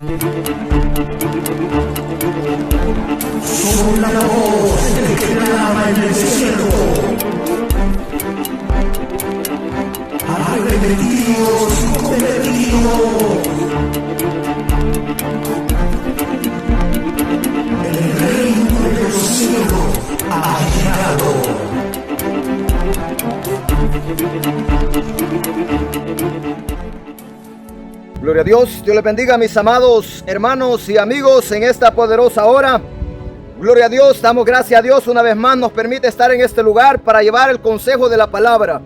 Somos la voz del que clama en el desierto. Arrepentidos y convertidos. El reino de los cielos ha llegado. Gloria a Dios. Dios les bendiga, mis amados hermanos y amigos, en esta poderosa hora. Gloria a Dios. Damos gracias a Dios una vez más. Nos permite estar en este lugar para llevar el consejo de la palabra.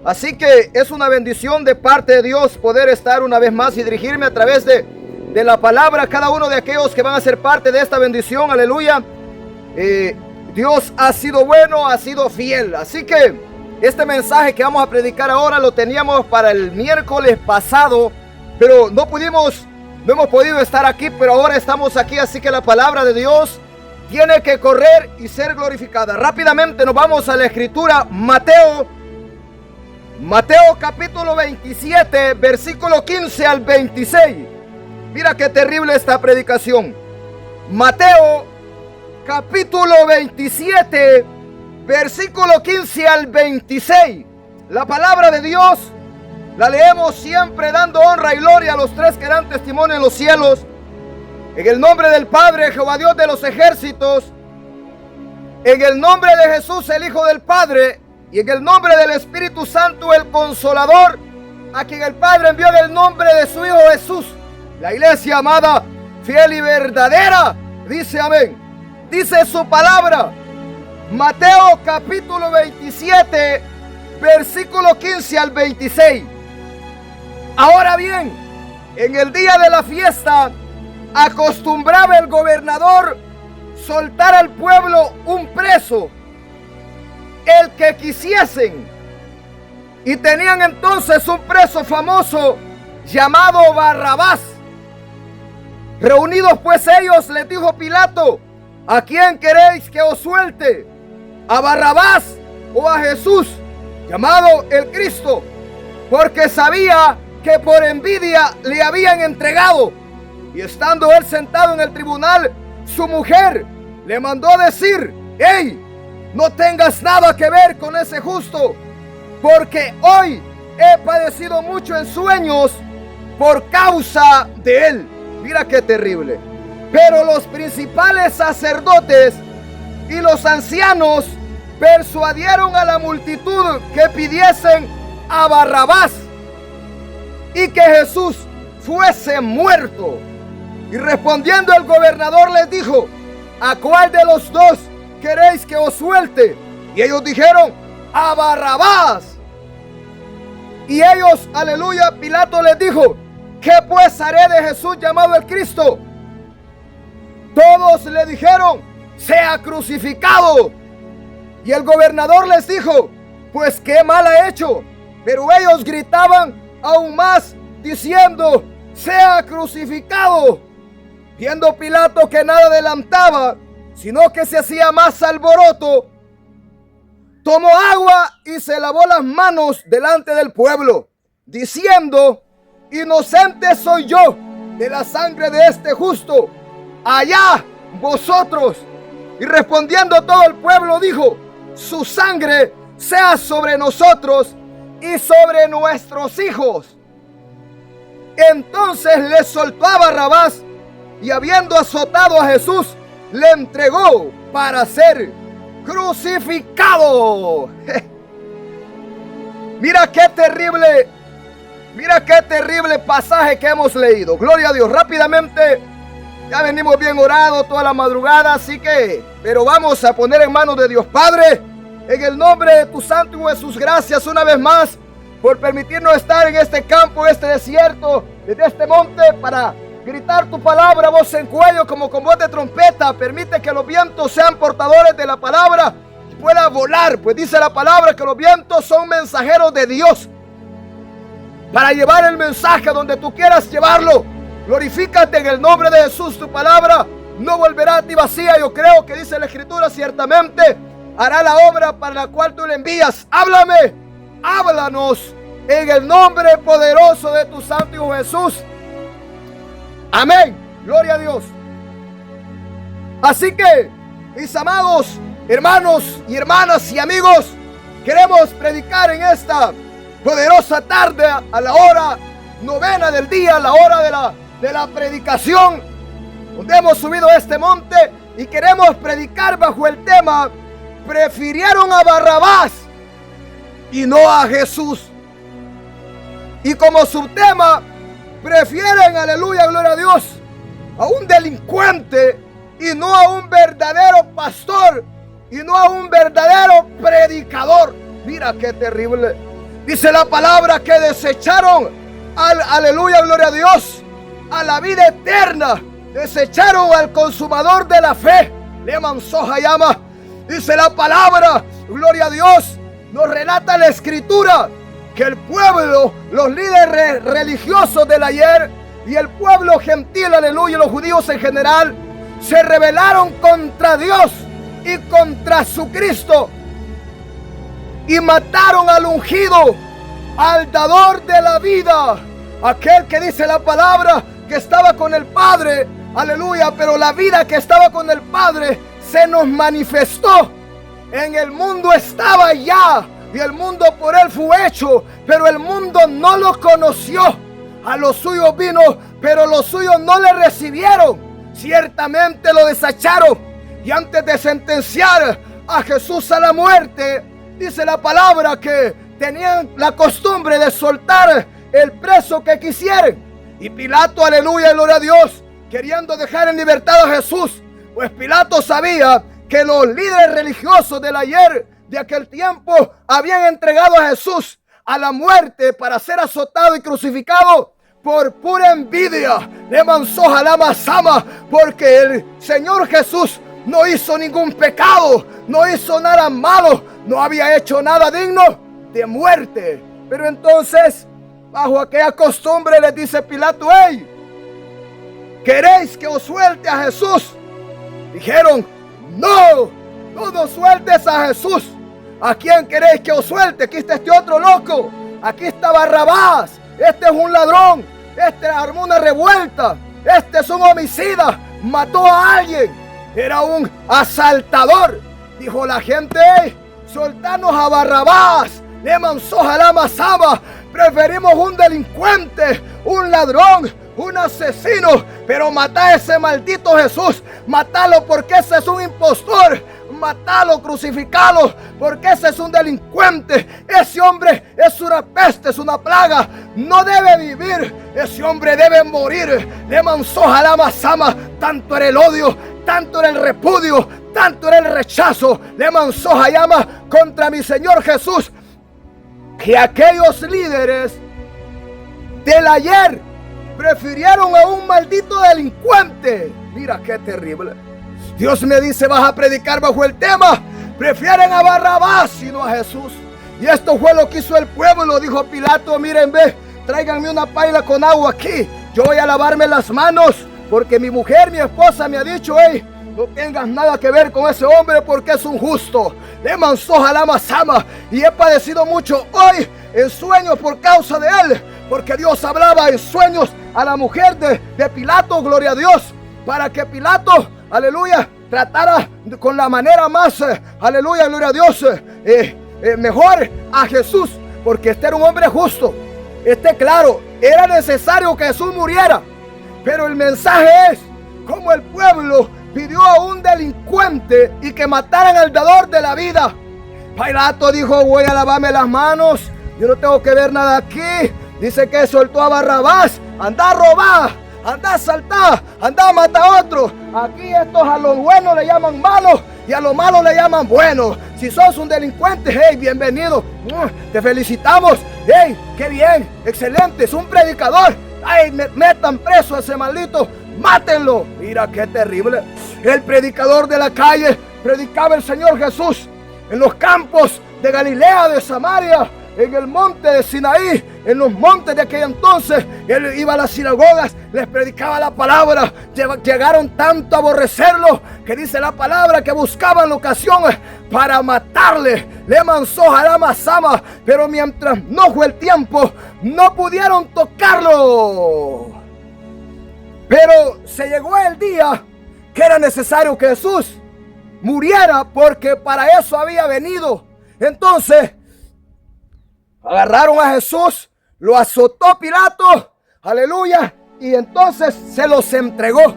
Así que es una bendición de parte de Dios poder estar una vez más y dirigirme a través de la palabra a cada uno de aquellos que van a ser parte de esta bendición. Aleluya. Dios ha sido bueno, ha sido fiel. Así que este mensaje que vamos a predicar ahora lo teníamos para el miércoles pasado, pero no hemos podido estar aquí, pero ahora estamos aquí. Así que la palabra de Dios tiene que correr y ser glorificada. Rápidamente nos vamos a la escritura. Mateo capítulo 27, versículo 15 al 26. Mira qué terrible esta predicación. Mateo capítulo 27, versículo 15 al 26. La palabra de Dios la leemos siempre dando honra y gloria a los tres que dan testimonio en los cielos. En el nombre del Padre, Jehová Dios de los ejércitos. En el nombre de Jesús, el Hijo del Padre. Y en el nombre del Espíritu Santo, el Consolador, a quien el Padre envió en el nombre de su Hijo Jesús. La iglesia amada, fiel y verdadera, dice amén. Dice su palabra. Mateo capítulo 27, versículo 15 al 26. Ahora bien, en el día de la fiesta, acostumbraba el gobernador soltar al pueblo un preso, el que quisiesen. Y tenían entonces un preso famoso llamado Barrabás. Reunidos pues ellos, les dijo Pilato: ¿a quién queréis que os suelte? ¿A Barrabás o a Jesús, llamado el Cristo? Porque sabía que por envidia le habían entregado. Y estando él sentado en el tribunal, su mujer le mandó decir: ¡Ey! No tengas nada que ver con ese justo, porque hoy he padecido mucho en sueños por causa de él. Mira qué terrible. Pero los principales sacerdotes y los ancianos persuadieron a la multitud que pidiesen a Barrabás y que Jesús fuese muerto. Y respondiendo el gobernador les dijo: ¿a cuál de los dos queréis que os suelte? Y ellos dijeron: a Barrabás. Y ellos, aleluya, Pilato les dijo: ¿qué pues haré de Jesús llamado el Cristo? Todos le dijeron: sea crucificado. Y el gobernador les dijo: pues qué mal ha hecho. Pero ellos gritaban aún más, diciendo: sea crucificado. Viendo Pilato que nada adelantaba, sino que se hacía más alboroto, tomó agua y se lavó las manos delante del pueblo, diciendo: inocente soy yo de la sangre de este justo, allá vosotros. Y respondiendo todo el pueblo dijo: su sangre sea sobre nosotros y sobre nuestros hijos. Entonces le soltó a Barrabás, y habiendo azotado a Jesús, le entregó para ser crucificado. Mira qué terrible pasaje que hemos leído. Gloria a Dios. Rápidamente, ya venimos bien orados toda la madrugada, así que, pero vamos a poner en manos de Dios. Padre, en el nombre de tu Santo Hijo Jesús, gracias una vez más por permitirnos estar en este campo, en este desierto, desde este monte, para gritar tu palabra, voz en cuello, como con voz de trompeta. Permite que los vientos sean portadores de la palabra y pueda volar, pues dice la palabra que los vientos son mensajeros de Dios para llevar el mensaje donde tú quieras llevarlo. Glorifícate en el nombre de Jesús. Tu palabra no volverá a ti vacía. Yo creo que dice la Escritura: ciertamente hará la obra para la cual tú le envías. Háblame, háblanos en el nombre poderoso de tu Santo Hijo Jesús. Amén. Gloria a Dios. Así que, mis amados hermanos y hermanas y amigos, queremos predicar en esta poderosa tarde a la hora novena del día, a la hora de la predicación, donde hemos subido a este monte y queremos predicar bajo el tema: prefirieron a Barrabás y no a Jesús. Y como subtema, prefieren, aleluya, gloria a Dios, a un delincuente y no a un verdadero pastor y no a un verdadero predicador. Mira qué terrible. Dice la palabra que desecharon aleluya, gloria a Dios, a la vida eterna. Desecharon al consumador de la fe. Leman soja llama. Dice la palabra, gloria a Dios, nos relata la escritura que el pueblo, los líderes religiosos del ayer y el pueblo gentil, aleluya, los judíos en general, se rebelaron contra Dios y contra su Cristo y mataron al ungido, al dador de la vida, aquel que dice la palabra que estaba con el Padre, aleluya, pero la vida que estaba con el Padre se nos manifestó. En el mundo estaba ya y el mundo por él fue hecho, pero el mundo no lo conoció. A los suyos vino, pero los suyos no le recibieron. Ciertamente lo desecharon. Y antes de sentenciar a Jesús a la muerte, dice la palabra que tenían la costumbre de soltar el preso que quisieran. Y Pilato, aleluya, gloria a Dios, queriendo dejar en libertad a Jesús, pues Pilato sabía que los líderes religiosos del ayer, de aquel tiempo, habían entregado a Jesús a la muerte para ser azotado y crucificado por pura envidia. Le mansoja la masama, porque el Señor Jesús no hizo ningún pecado, no hizo nada malo, no había hecho nada digno de muerte. Pero entonces, bajo aquella costumbre, les dice Pilato: hey, ¿queréis que os suelte a Jesús? Dijeron: no nos sueltes a Jesús. ¿A quién queréis que os suelte? Aquí está este otro loco, aquí está Barrabás, este es un ladrón, este armó una revuelta, este es un homicida, mató a alguien, era un asaltador. Dijo la gente: hey, soltanos a Barrabás. Le mansoja la masaba. Preferimos un delincuente, un ladrón, un asesino, pero mata a ese maldito Jesús. Matalo porque ese es un impostor. Matalo, crucificalo, porque ese es un delincuente. Ese hombre es una peste, es una plaga. No debe vivir. Ese hombre debe morir. Le mansoja la masama. Tanto era el odio, tanto era el repudio, tanto era el rechazo. Le mansoja llama contra mi Señor Jesús, que aquellos líderes del ayer prefirieron a un maldito delincuente. Mira qué terrible. Dios me dice: vas a predicar bajo el tema: prefieren a Barrabás y no a Jesús. Y esto fue lo que hizo el pueblo. Dijo Pilato: miren, ve, tráiganme una paila con agua aquí. Yo voy a lavarme las manos, porque mi mujer, mi esposa, me ha dicho: hey, no tengas nada que ver con ese hombre porque es un justo. Le mansoja la masama. Y he padecido mucho hoy en sueños por causa de él, porque Dios hablaba en sueños a la mujer de Pilato, gloria a Dios, para que Pilato, aleluya, tratara con la manera más, aleluya, gloria a Dios, mejor a Jesús, porque este era un hombre justo. Claro, era necesario que Jesús muriera, pero el mensaje es como el pueblo pidió a un delincuente y que mataran al dador de la vida. Pilato dijo: voy a lavarme las manos, yo no tengo que ver nada aquí. Dice que soltó a Barrabás. Anda a robar, anda a asaltar, anda a matar a otro. Aquí estos a los buenos le llaman malos y a los malos le llaman buenos. Si sos un delincuente, hey, bienvenido, te felicitamos. Hey, qué bien, excelente, es un predicador. Ay, metan preso a ese maldito, mátenlo. Mira qué terrible. El predicador de la calle predicaba el Señor Jesús en los campos de Galilea, de Samaria, en el monte de Sinaí, en los montes de aquel entonces. Él iba a las sinagogas, les predicaba la palabra. Llegaron tanto a aborrecerlo que dice la palabra que buscaban ocasiones para matarle. Le mansoja la masama, pero mientras no fue el tiempo, no pudieron tocarlo. Pero se llegó el día que era necesario que Jesús muriera, porque para eso había venido. Entonces agarraron a Jesús, lo azotó Pilato, aleluya, y entonces se los entregó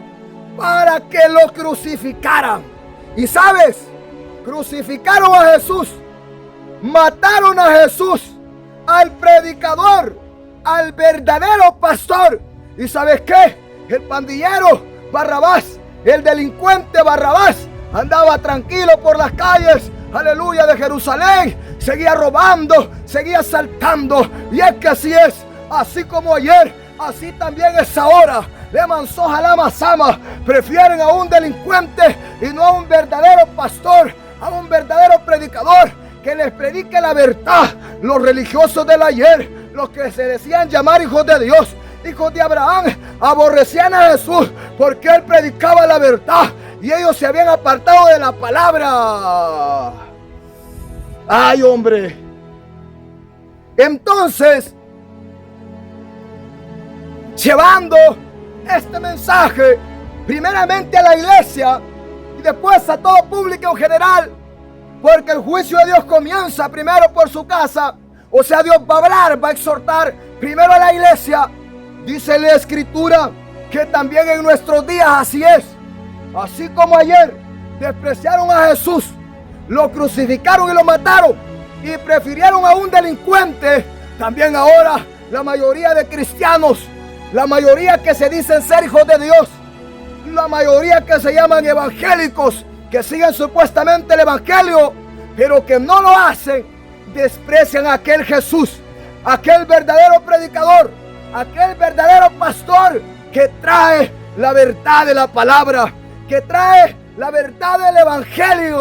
para que lo crucificaran. Y sabes, crucificaron a Jesús, mataron a Jesús, al predicador, al verdadero pastor. ¿Y sabes qué? El pandillero Barrabás, el delincuente Barrabás, andaba tranquilo por las calles, aleluya, de Jerusalén. Seguía robando, seguía asaltando. Y es que así es, así como ayer, así también es ahora. Le manzó jalama sama. Prefieren a un delincuente y no a un verdadero pastor, a un verdadero predicador que les predique la verdad. Los religiosos del ayer, los que se decían llamar hijos de Dios, hijos de Abraham, aborrecían a Jesús porque él predicaba la verdad y ellos se habían apartado de la palabra. Ay, hombre. Entonces, llevando este mensaje primeramente a la iglesia y después a todo público en general, porque el juicio de Dios comienza primero por su casa. O sea, Dios va a hablar, va a exhortar primero a la iglesia. Dice la Escritura que también en nuestros días así es. Así como ayer despreciaron a Jesús, lo crucificaron y lo mataron y prefirieron a un delincuente, también ahora la mayoría de cristianos, la mayoría que se dicen ser hijos de Dios, la mayoría que se llaman evangélicos, que siguen supuestamente el evangelio, pero que no lo hacen, desprecian a aquel Jesús, aquel verdadero predicador, aquel verdadero pastor que trae la verdad de la palabra, que trae la verdad del evangelio,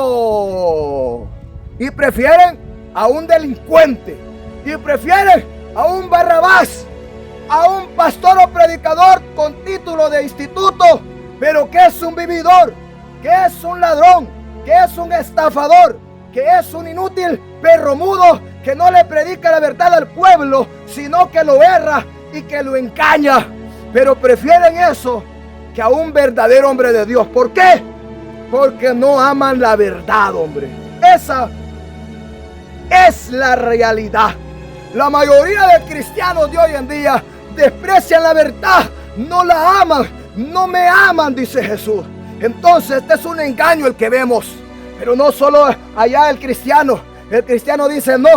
y prefieren a un delincuente, y prefieren a un Barrabás, a un pastor o predicador con título de instituto, pero que es un vividor, que es un ladrón, que es un estafador, que es un inútil perro mudo, que no le predica la verdad al pueblo, sino que lo erra y que lo engaña. Pero prefieren eso que a un verdadero hombre de Dios. ¿Por qué? Porque no aman la verdad, hombre. Esa es la realidad. La mayoría de cristianos de hoy en día desprecian la verdad, no la aman, no me aman, dice Jesús. Entonces este es un engaño el que vemos. Pero no solo allá el cristiano dice no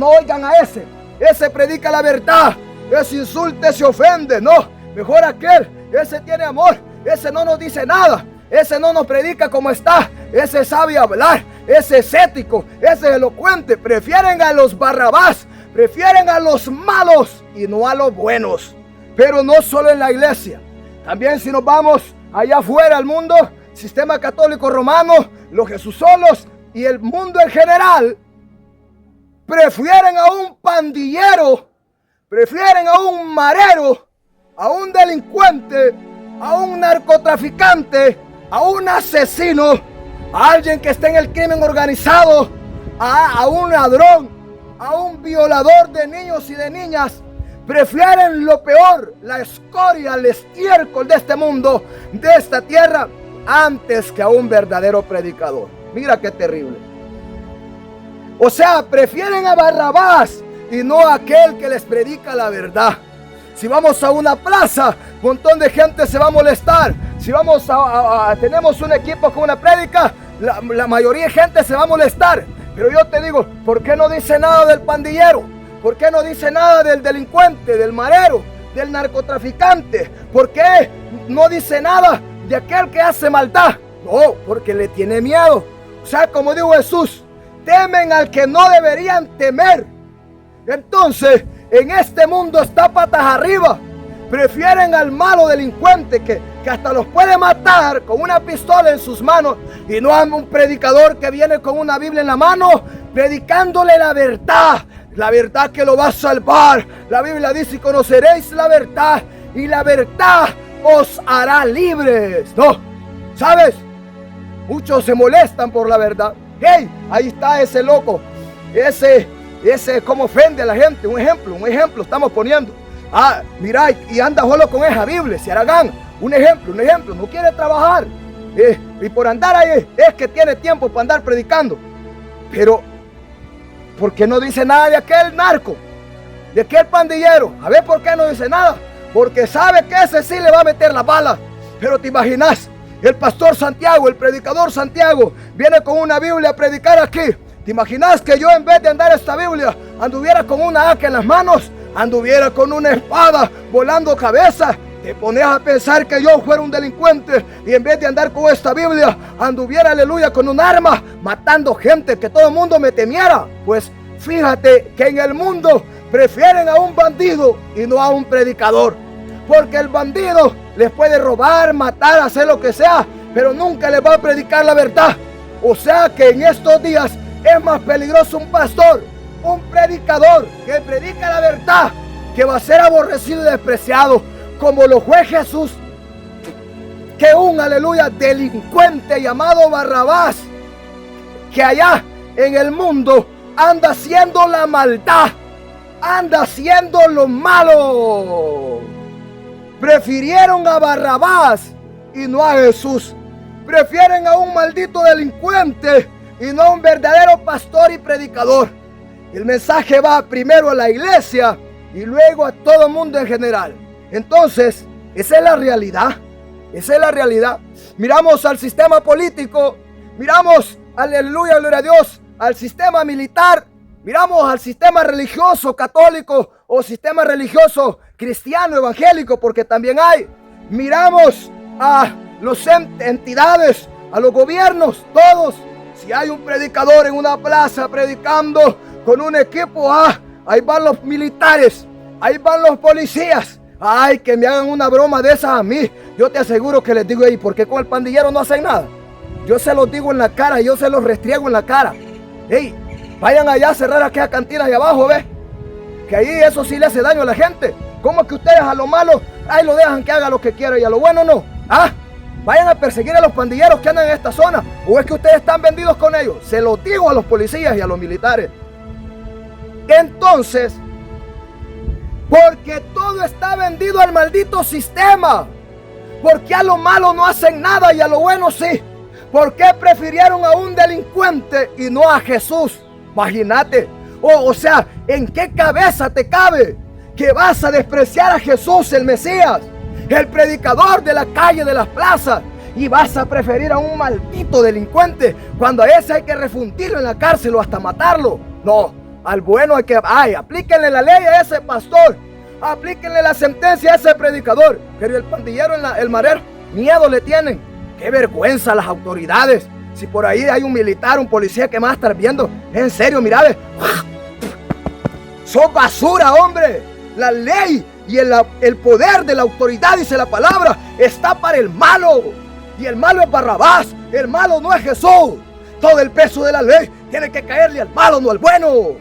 oigan a ese predica la verdad, ese insulta, ese ofende, no, mejor aquel, ese tiene amor, ese no nos dice nada, ese no nos predica como está, ese sabe hablar, ese es ético, ese es elocuente. Prefieren a los Barrabás, prefieren a los malos y no a los buenos. Pero no solo en la iglesia, también si nos vamos allá afuera al mundo, sistema católico romano, los Jesusolos y el mundo en general, prefieren a un pandillero, prefieren a un marero, a un delincuente, a un narcotraficante, a un asesino, a alguien que esté en el crimen organizado, a un ladrón, a un violador de niños y de niñas. Prefieren lo peor, la escoria, el estiércol de este mundo, de esta tierra, antes que a un verdadero predicador. Mira qué terrible. O sea, prefieren a Barrabás y no a aquel que les predica la verdad. Si vamos a una plaza, un montón de gente se va a molestar. Si vamos tenemos un equipo con una prédica, la mayoría de gente se va a molestar. Pero yo te digo, ¿por qué no dice nada del pandillero? ¿Por qué no dice nada del delincuente, del marero, del narcotraficante? ¿Por qué no dice nada de aquel que hace maldad? No, porque le tiene miedo. O sea, como dijo Jesús, temen al que no deberían temer. Entonces, en este mundo está patas arriba. Prefieren al malo delincuente que hasta los puede matar con una pistola en sus manos, y no a un predicador que viene con una Biblia en la mano predicándole la verdad que lo va a salvar. La Biblia dice: y conoceréis la verdad y la verdad os hará libres. No, ¿sabes? Muchos se molestan por la verdad. Hey, ahí está ese loco, ese cómo ofende a la gente. Un ejemplo estamos poniendo. Mira, y anda solo con esa Biblia. Si Aragán, un ejemplo, no quiere trabajar. Y por andar ahí es que tiene tiempo para andar predicando. Pero, ¿por qué no dice nada de aquel narco? De aquel pandillero. A ver por qué no dice nada. Porque sabe que ese sí le va a meter las balas. Pero te imaginas, el pastor Santiago, el predicador Santiago, viene con una Biblia a predicar aquí. ¿Te imaginas que yo, en vez de andar esta Biblia, anduviera con una hacha en las manos? Anduviera con una espada volando cabeza. Te pones a pensar que yo fuera un delincuente y en vez de andar con esta Biblia, anduviera, aleluya, con un arma, matando gente, que todo el mundo me temiera. Pues fíjate que en el mundo prefieren a un bandido y no a un predicador. Porque el bandido les puede robar, matar, hacer lo que sea, pero nunca les va a predicar la verdad. O sea que en estos días es más peligroso un pastor, un predicador que predica la verdad, que va a ser aborrecido y despreciado, como lo fue Jesús, que un, aleluya, delincuente llamado Barrabás, que allá en el mundo anda haciendo la maldad, anda haciendo lo malo. Prefirieron a Barrabás y no a Jesús. Prefieren a un maldito delincuente y no a un verdadero pastor y predicador. El mensaje va primero a la iglesia y luego a todo el mundo en general. Entonces, esa es la realidad. Esa es la realidad. Miramos al sistema político, miramos, aleluya, gloria a Dios, al sistema militar, miramos al sistema religioso católico o sistema religioso cristiano evangélico, porque también hay. Miramos a las entidades, a los gobiernos, todos. Si hay un predicador en una plaza predicando con un equipo, ahí van los militares, ahí van los policías. Ay, que me hagan una broma de esas a mí. Yo te aseguro que les digo, ¿por qué con el pandillero no hacen nada? Yo se los digo en la cara, yo se los restriego en la cara. Ey, vayan allá a cerrar aquella cantina allá abajo, ¿ves? Que ahí eso sí le hace daño a la gente. ¿Cómo que ustedes a lo malo, ahí lo dejan que haga lo que quiera y a lo bueno no? Vayan a perseguir a los pandilleros que andan en esta zona. ¿O es que ustedes están vendidos con ellos? Se lo digo a los policías y a los militares. Entonces, porque todo está vendido al maldito sistema. Porque a lo malo no hacen nada y a lo bueno sí. ¿Por qué prefirieron a un delincuente y no a Jesús? Imagínate. O sea, ¿en qué cabeza te cabe que vas a despreciar a Jesús, el Mesías, el predicador de la calle, de las plazas, y vas a preferir a un maldito delincuente cuando a ese hay que refundirlo en la cárcel o hasta matarlo? No, al bueno hay que, aplíquenle la ley a ese pastor, aplíquenle la sentencia a ese predicador. Pero el pandillero, el marero, miedo le tienen. Qué vergüenza las autoridades. Si por ahí hay un militar, un policía que me va a estar viendo, en serio, mira, son basura, hombre. La ley y el poder de la autoridad, dice la palabra, está para el malo. Y el malo es Barrabás, el malo no es Jesús. Todo el peso de la ley tiene que caerle al malo, no al bueno.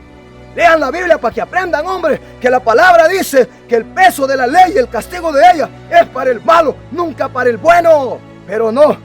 Lean la Biblia para que aprendan, hombre, que la palabra dice que el peso de la ley y el castigo de ella es para el malo, nunca para el bueno. Pero no,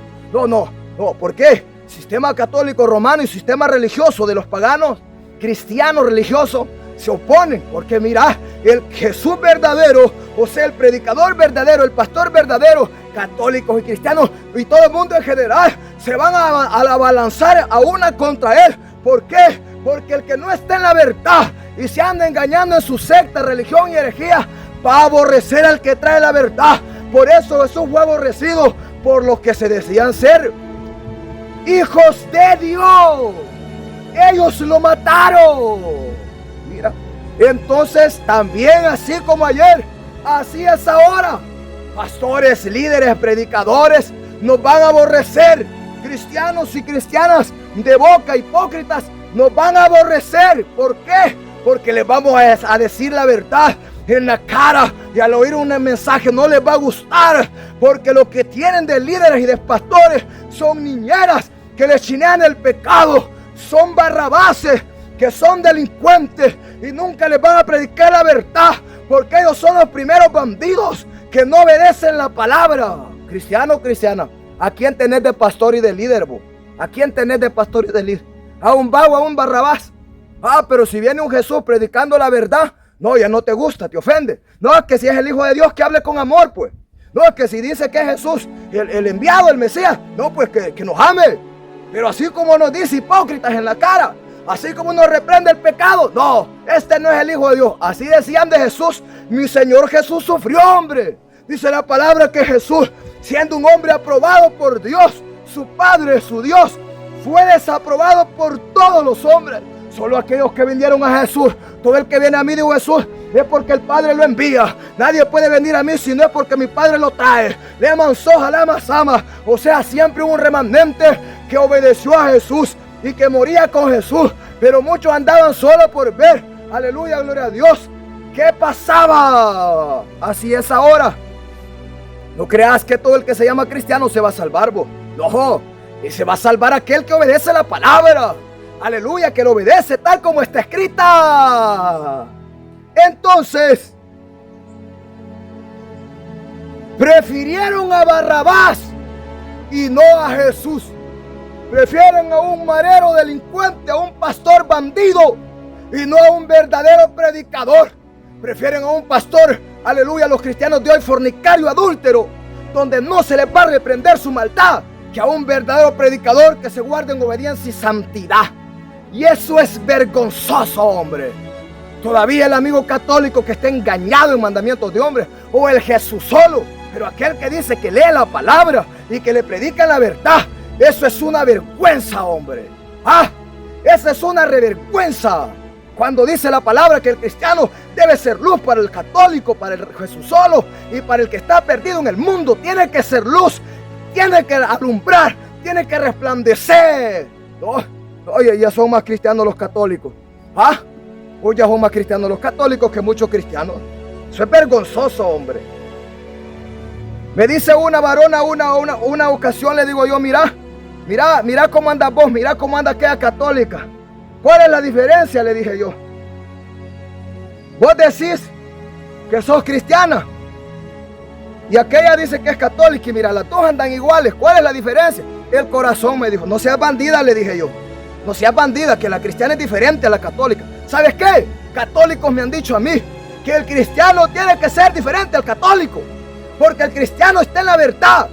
¿por qué? Sistema católico romano y sistema religioso de los paganos, cristianos religiosos, se oponen, porque mira, el Jesús verdadero, o sea, el predicador verdadero, el pastor verdadero, católicos y cristianos y todo el mundo en general, se van a balanzar a una contra él. ¿Por qué? Porque el que no está en la verdad y se anda engañando en su secta, religión y herejía, va a aborrecer al que trae la verdad. Por eso Jesús fue aborrecido por los que se decían ser hijos de Dios. Ellos lo mataron. Mira, entonces también así como ayer, así es ahora. Pastores, líderes, predicadores nos van a aborrecer. Cristianos y cristianas de boca, hipócritas, nos van a aborrecer. ¿Por qué? Porque les vamos a decir la verdad en la cara y al oír un mensaje no les va a gustar, porque lo que tienen de líderes y de pastores son niñeras que les chinean el pecado, son barrabases que son delincuentes y nunca les van a predicar la verdad, porque ellos son los primeros bandidos que no obedecen la palabra. Cristiano, cristiana, ¿a quién tenés de pastor y de líder vos? ¿A quién tenés de pastor y de líder? ¿A un vago, a un Barrabás? Pero si viene un Jesús predicando la verdad, No, ya no te gusta, te ofende. No, es que si es el Hijo de Dios, que hable con amor, pues. No, es que si dice que es Jesús, el enviado, el Mesías, no, pues que nos ame. Pero así como nos dice hipócritas en la cara, así como nos reprende el pecado, no, este no es el Hijo de Dios. Así decían de Jesús. Mi Señor Jesús sufrió, hombre. Dice la palabra que Jesús, siendo un hombre aprobado por Dios, su Padre, su Dios, fue desaprobado por todos los hombres. Solo aquellos que vinieron a Jesús. Todo el que viene a mí, dijo Jesús, es porque el Padre lo envía. Nadie puede venir a mí si no es porque mi Padre lo trae. Leman soja, lama sama. O sea, siempre hubo un remanente que obedeció a Jesús y que moría con Jesús. Pero muchos andaban solo por ver. Aleluya, gloria a Dios. ¿Qué pasaba? Así es ahora. No creas que todo el que se llama cristiano se va a salvar, vos. No, y se va a salvar aquel que obedece la palabra. Aleluya, que lo obedece tal como está escrita. Entonces, prefirieron a Barrabás y no a Jesús. Prefieren a un marero delincuente, a un pastor bandido y no a un verdadero predicador. Prefieren a un pastor, aleluya, los cristianos de hoy, fornicario, adúltero, donde no se les va a reprender su maldad, que a un verdadero predicador que se guarde en obediencia y santidad. Y eso es vergonzoso, hombre. Todavía el amigo católico que está engañado en mandamientos de hombres, o el Jesús solo, pero aquel que dice que lee la palabra y que le predica la verdad, eso es una vergüenza, hombre. Esa es una revergüenza. Cuando dice la palabra que el cristiano debe ser luz para el católico, para el Jesús solo y para el que está perdido en el mundo, tiene que ser luz, tiene que alumbrar, tiene que resplandecer. Oye, ya son más cristianos los católicos. Hoy ya son más cristianos los católicos que muchos cristianos. Eso es vergonzoso, hombre. Me dice una varona una ocasión, le digo yo, mira cómo andas vos, mira cómo anda aquella católica. ¿Cuál es la diferencia? Le dije yo. Vos decís que sos cristiana y aquella dice que es católica y mira, las dos andan iguales. ¿Cuál es la diferencia? El corazón, me dijo. No seas bandida, le dije yo. No seas bandida, que la cristiana es diferente a la católica. ¿Sabes qué? Católicos me han dicho a mí que el cristiano tiene que ser diferente al católico, porque el cristiano está en la verdad.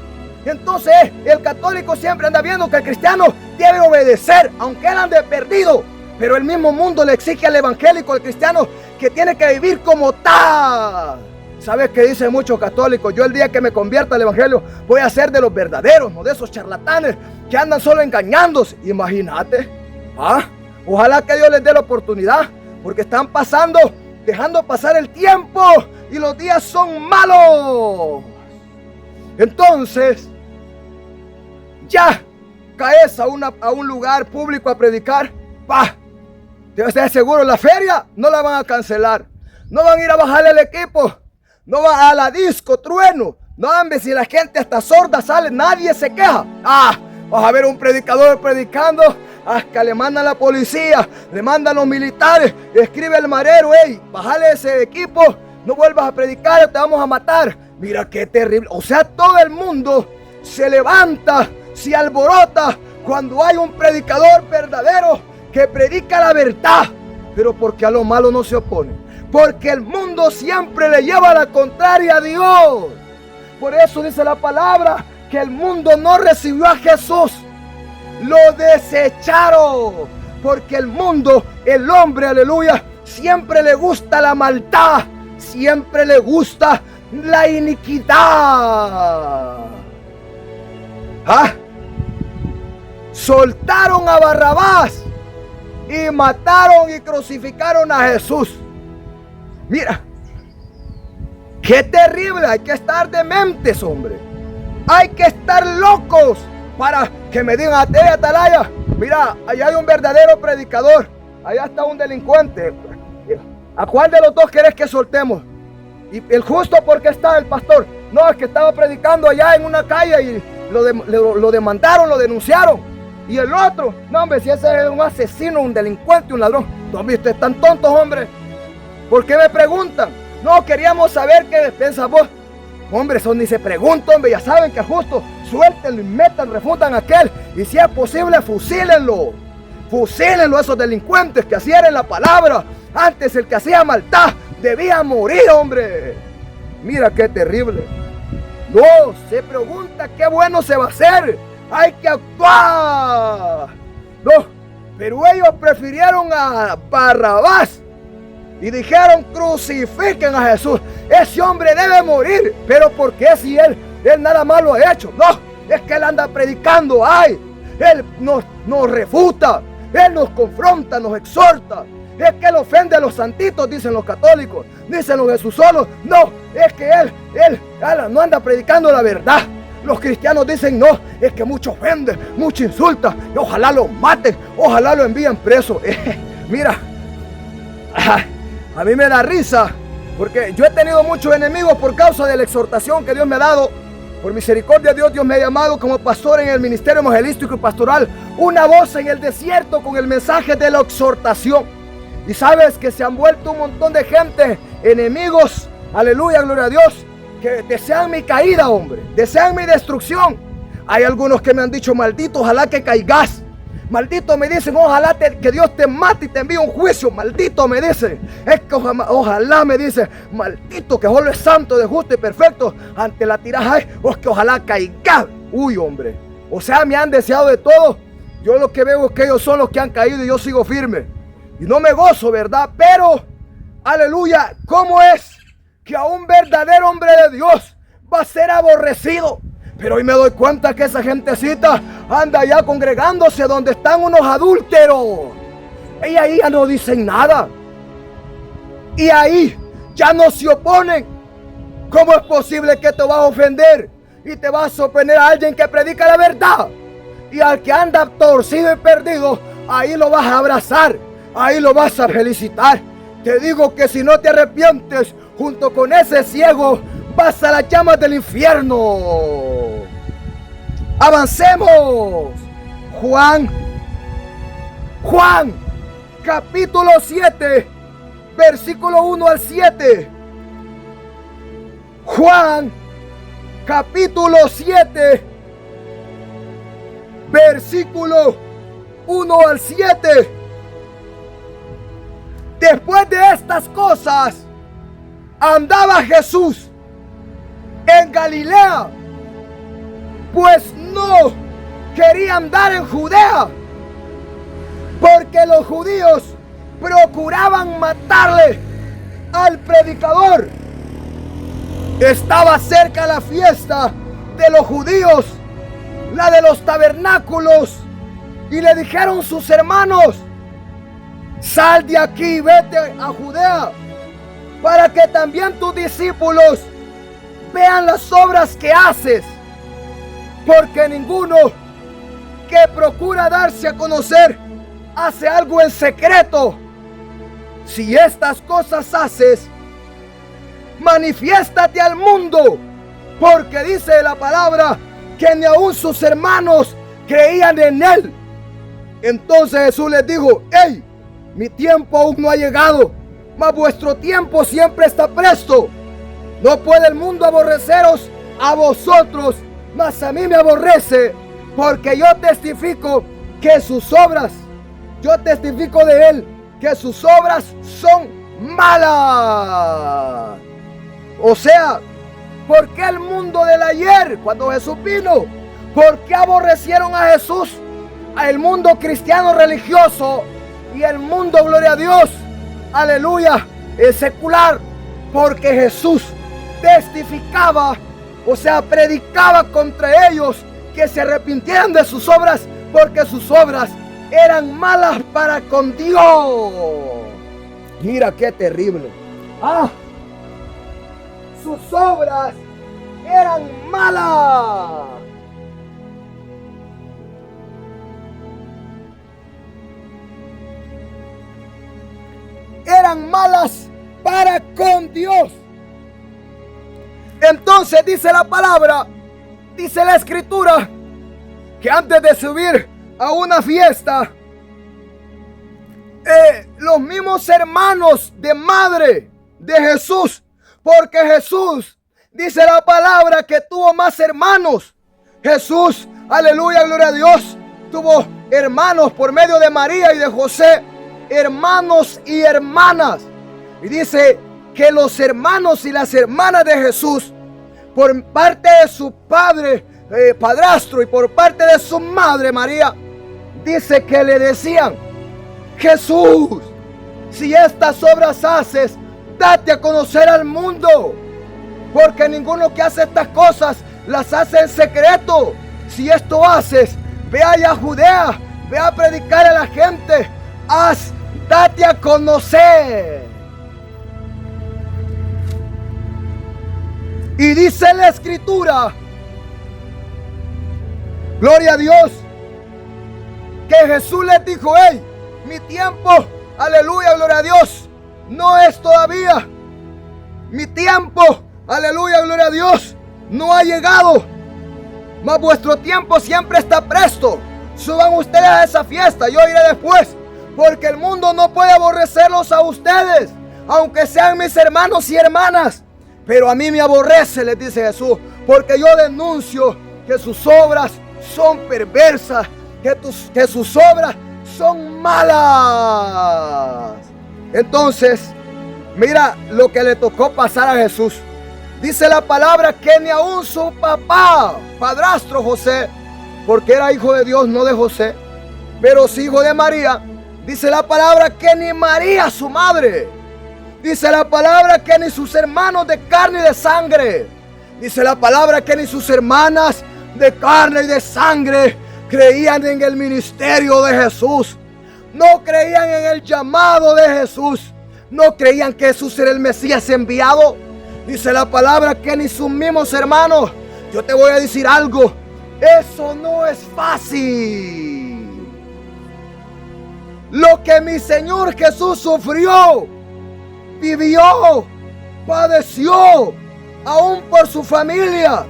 Entonces el católico siempre anda viendo que el cristiano debe obedecer, aunque él ande perdido. Pero el mismo mundo le exige al evangélico, al cristiano, que tiene que vivir como tal. ¿Sabes qué dicen muchos católicos? Yo el día que me convierta al evangelio voy a ser de los verdaderos, no de esos charlatanes que andan solo engañándose. Imagínate. Ojalá que Dios les dé la oportunidad, porque están dejando pasar el tiempo y los días son malos. Entonces, ya caes a un lugar público a predicar, te estoy seguro, la feria no la van a cancelar, no van a ir a bajarle el equipo, no va a la disco, trueno, no, hombre, si la gente hasta sorda sale, nadie se queja. Vas a ver un predicador predicando, hasta le mandan la policía, le mandan los militares, escribe el marero, bájale ese equipo, no vuelvas a predicar, te vamos a matar. Mira qué terrible. O sea, todo el mundo se levanta, se alborota cuando hay un predicador verdadero que predica la verdad, pero porque a lo malo no se opone, porque el mundo siempre le lleva la contraria a Dios. Por eso dice la palabra que el mundo no recibió a Jesús, lo desecharon, porque el mundo, el hombre, aleluya, siempre le gusta la maldad, siempre le gusta la iniquidad. Soltaron a Barrabás y mataron y crucificaron a Jesús. Mira, qué terrible. Hay que estar dementes, hombre. Hay que estar locos para que me digan, Atalaya, mira, allá hay un verdadero predicador, allá está un delincuente. ¿A cuál de los dos querés que soltemos? Y el justo, porque está el pastor. No, es que estaba predicando allá en una calle y lo demandaron, lo denunciaron. Y el otro, no, hombre, si ese es un asesino, un delincuente, un ladrón. ¿No han visto? Están tontos, hombre. ¿Por qué me preguntan? No, queríamos saber qué piensas vos. Hombre, eso ni se pregunta, hombre. Ya saben que es justo. Suéltenlo y metan, refundan a aquel. Y si es posible, fusílenlo. Fusílenlo a esos delincuentes que hacían la palabra. Antes el que hacía maldad debía morir, hombre. Mira qué terrible. No, se pregunta qué bueno se va a hacer. Hay que actuar. No, pero ellos prefirieron a Barrabás y dijeron: crucifiquen a Jesús. Ese hombre debe morir. Pero ¿por qué si él nada más lo ha hecho? No, es que él anda predicando. Ay, él nos refuta, él nos confronta, nos exhorta. Es que él ofende a los santitos, dicen los católicos, dicen los jesusolos. No, es que él no anda predicando la verdad. Los cristianos dicen: no, es que mucho ofende, mucho insulta, y ojalá lo maten, ojalá lo envíen preso. Mira, a mí me da risa, porque yo he tenido muchos enemigos por causa de la exhortación que Dios me ha dado. Por misericordia de Dios me ha llamado como pastor en el ministerio evangelístico y pastoral, una voz en el desierto con el mensaje de la exhortación. Y sabes que se han vuelto un montón de gente, enemigos, aleluya, gloria a Dios, que desean mi caída, hombre, desean mi destrucción. Hay algunos que me han dicho: maldito, ojalá que caigas. Maldito, me dicen, ojalá que Dios te mate y te envíe un juicio. Maldito, me dicen. Es que ojalá, me dice, maldito, que solo es santo, de justo y perfecto ante la tiraja. Es que ojalá caiga. Uy, hombre. O sea, me han deseado de todo. Yo lo que veo es que ellos son los que han caído y yo sigo firme. Y no me gozo, ¿verdad? Pero, aleluya, ¿cómo es que a un verdadero hombre de Dios va a ser aborrecido? Pero hoy me doy cuenta que esa gentecita anda ya congregándose donde están unos adúlteros. Y ahí ya no dicen nada. Y ahí ya no se oponen. ¿Cómo es posible que te vas a ofender y te vas a oponer a alguien que predica la verdad? Y al que anda torcido y perdido, ahí lo vas a abrazar, ahí lo vas a felicitar. Te digo que si no te arrepientes, junto con ese ciego, vas a las llamas del infierno. Avancemos. Juan, capítulo 7, versículo 1 al 7. Juan, capítulo 7, versículo 1 al 7. Después de estas cosas, andaba Jesús en Galilea, pues no quería andar en Judea, porque los judíos procuraban matarle al predicador. Estaba cerca la fiesta de los judíos, la de los tabernáculos, y le dijeron sus hermanos: sal de aquí y vete a Judea, para que también tus discípulos vean las obras que haces, porque ninguno que procura darse a conocer hace algo en secreto. Si estas cosas haces, manifiéstate al mundo, porque dice la palabra que ni aun sus hermanos creían en él. Entonces Jesús les dijo: hey, mi tiempo aún no ha llegado, mas vuestro tiempo siempre está presto. No puede el mundo aborreceros a vosotros, mas a mí me aborrece, porque yo testifico que sus obras, yo testifico de él que sus obras son malas. O sea, ¿por qué el mundo del ayer, cuando Jesús vino, por qué aborrecieron a Jesús? El mundo cristiano religioso y el mundo, gloria a Dios, aleluya, el secular, porque Jesús testificaba, o sea, predicaba contra ellos que se arrepintieran de sus obras, porque sus obras eran malas para con Dios. Mira qué terrible. Sus obras eran malas. Eran malas para con Dios. Entonces dice la palabra, dice la escritura, que antes de subir a una fiesta, los mismos hermanos de madre de Jesús, porque Jesús, dice la palabra, que tuvo más hermanos. Jesús, aleluya, gloria a Dios, tuvo hermanos por medio de María y de José, hermanos y hermanas. Y dice que los hermanos y las hermanas de Jesús, por parte de su padre, padrastro, y por parte de su madre María, dice que le decían: Jesús, si estas obras haces, date a conocer al mundo, porque ninguno que hace estas cosas las hace en secreto. Si esto haces, ve allá a Judea, ve a predicar a la gente, date a conocer. Y dice la escritura, gloria a Dios, que Jesús les dijo: hey, mi tiempo, aleluya, gloria a Dios, no es todavía. Mi tiempo, aleluya, gloria a Dios, no ha llegado. Mas vuestro tiempo siempre está presto. Suban ustedes a esa fiesta, yo iré después, porque el mundo no puede aborrecerlos a ustedes, aunque sean mis hermanos y hermanas. Pero a mí me aborrece, les dice Jesús, porque yo denuncio que sus obras son perversas, que sus obras son malas. Entonces, mira lo que le tocó pasar a Jesús. Dice la palabra que ni aún su papá, padrastro José, porque era hijo de Dios, no de José, pero sí hijo de María. Dice la palabra que ni María, su madre. Dice la palabra que ni sus hermanos de carne y de sangre. Dice la palabra que ni sus hermanas de carne y de sangre creían en el ministerio de Jesús. No creían en el llamado de Jesús. No creían que Jesús era el Mesías enviado. Dice la palabra que ni sus mismos hermanos. Yo te voy a decir algo. Eso no es fácil. Lo que mi Señor Jesús sufrió, vivió, padeció, aún por su familia,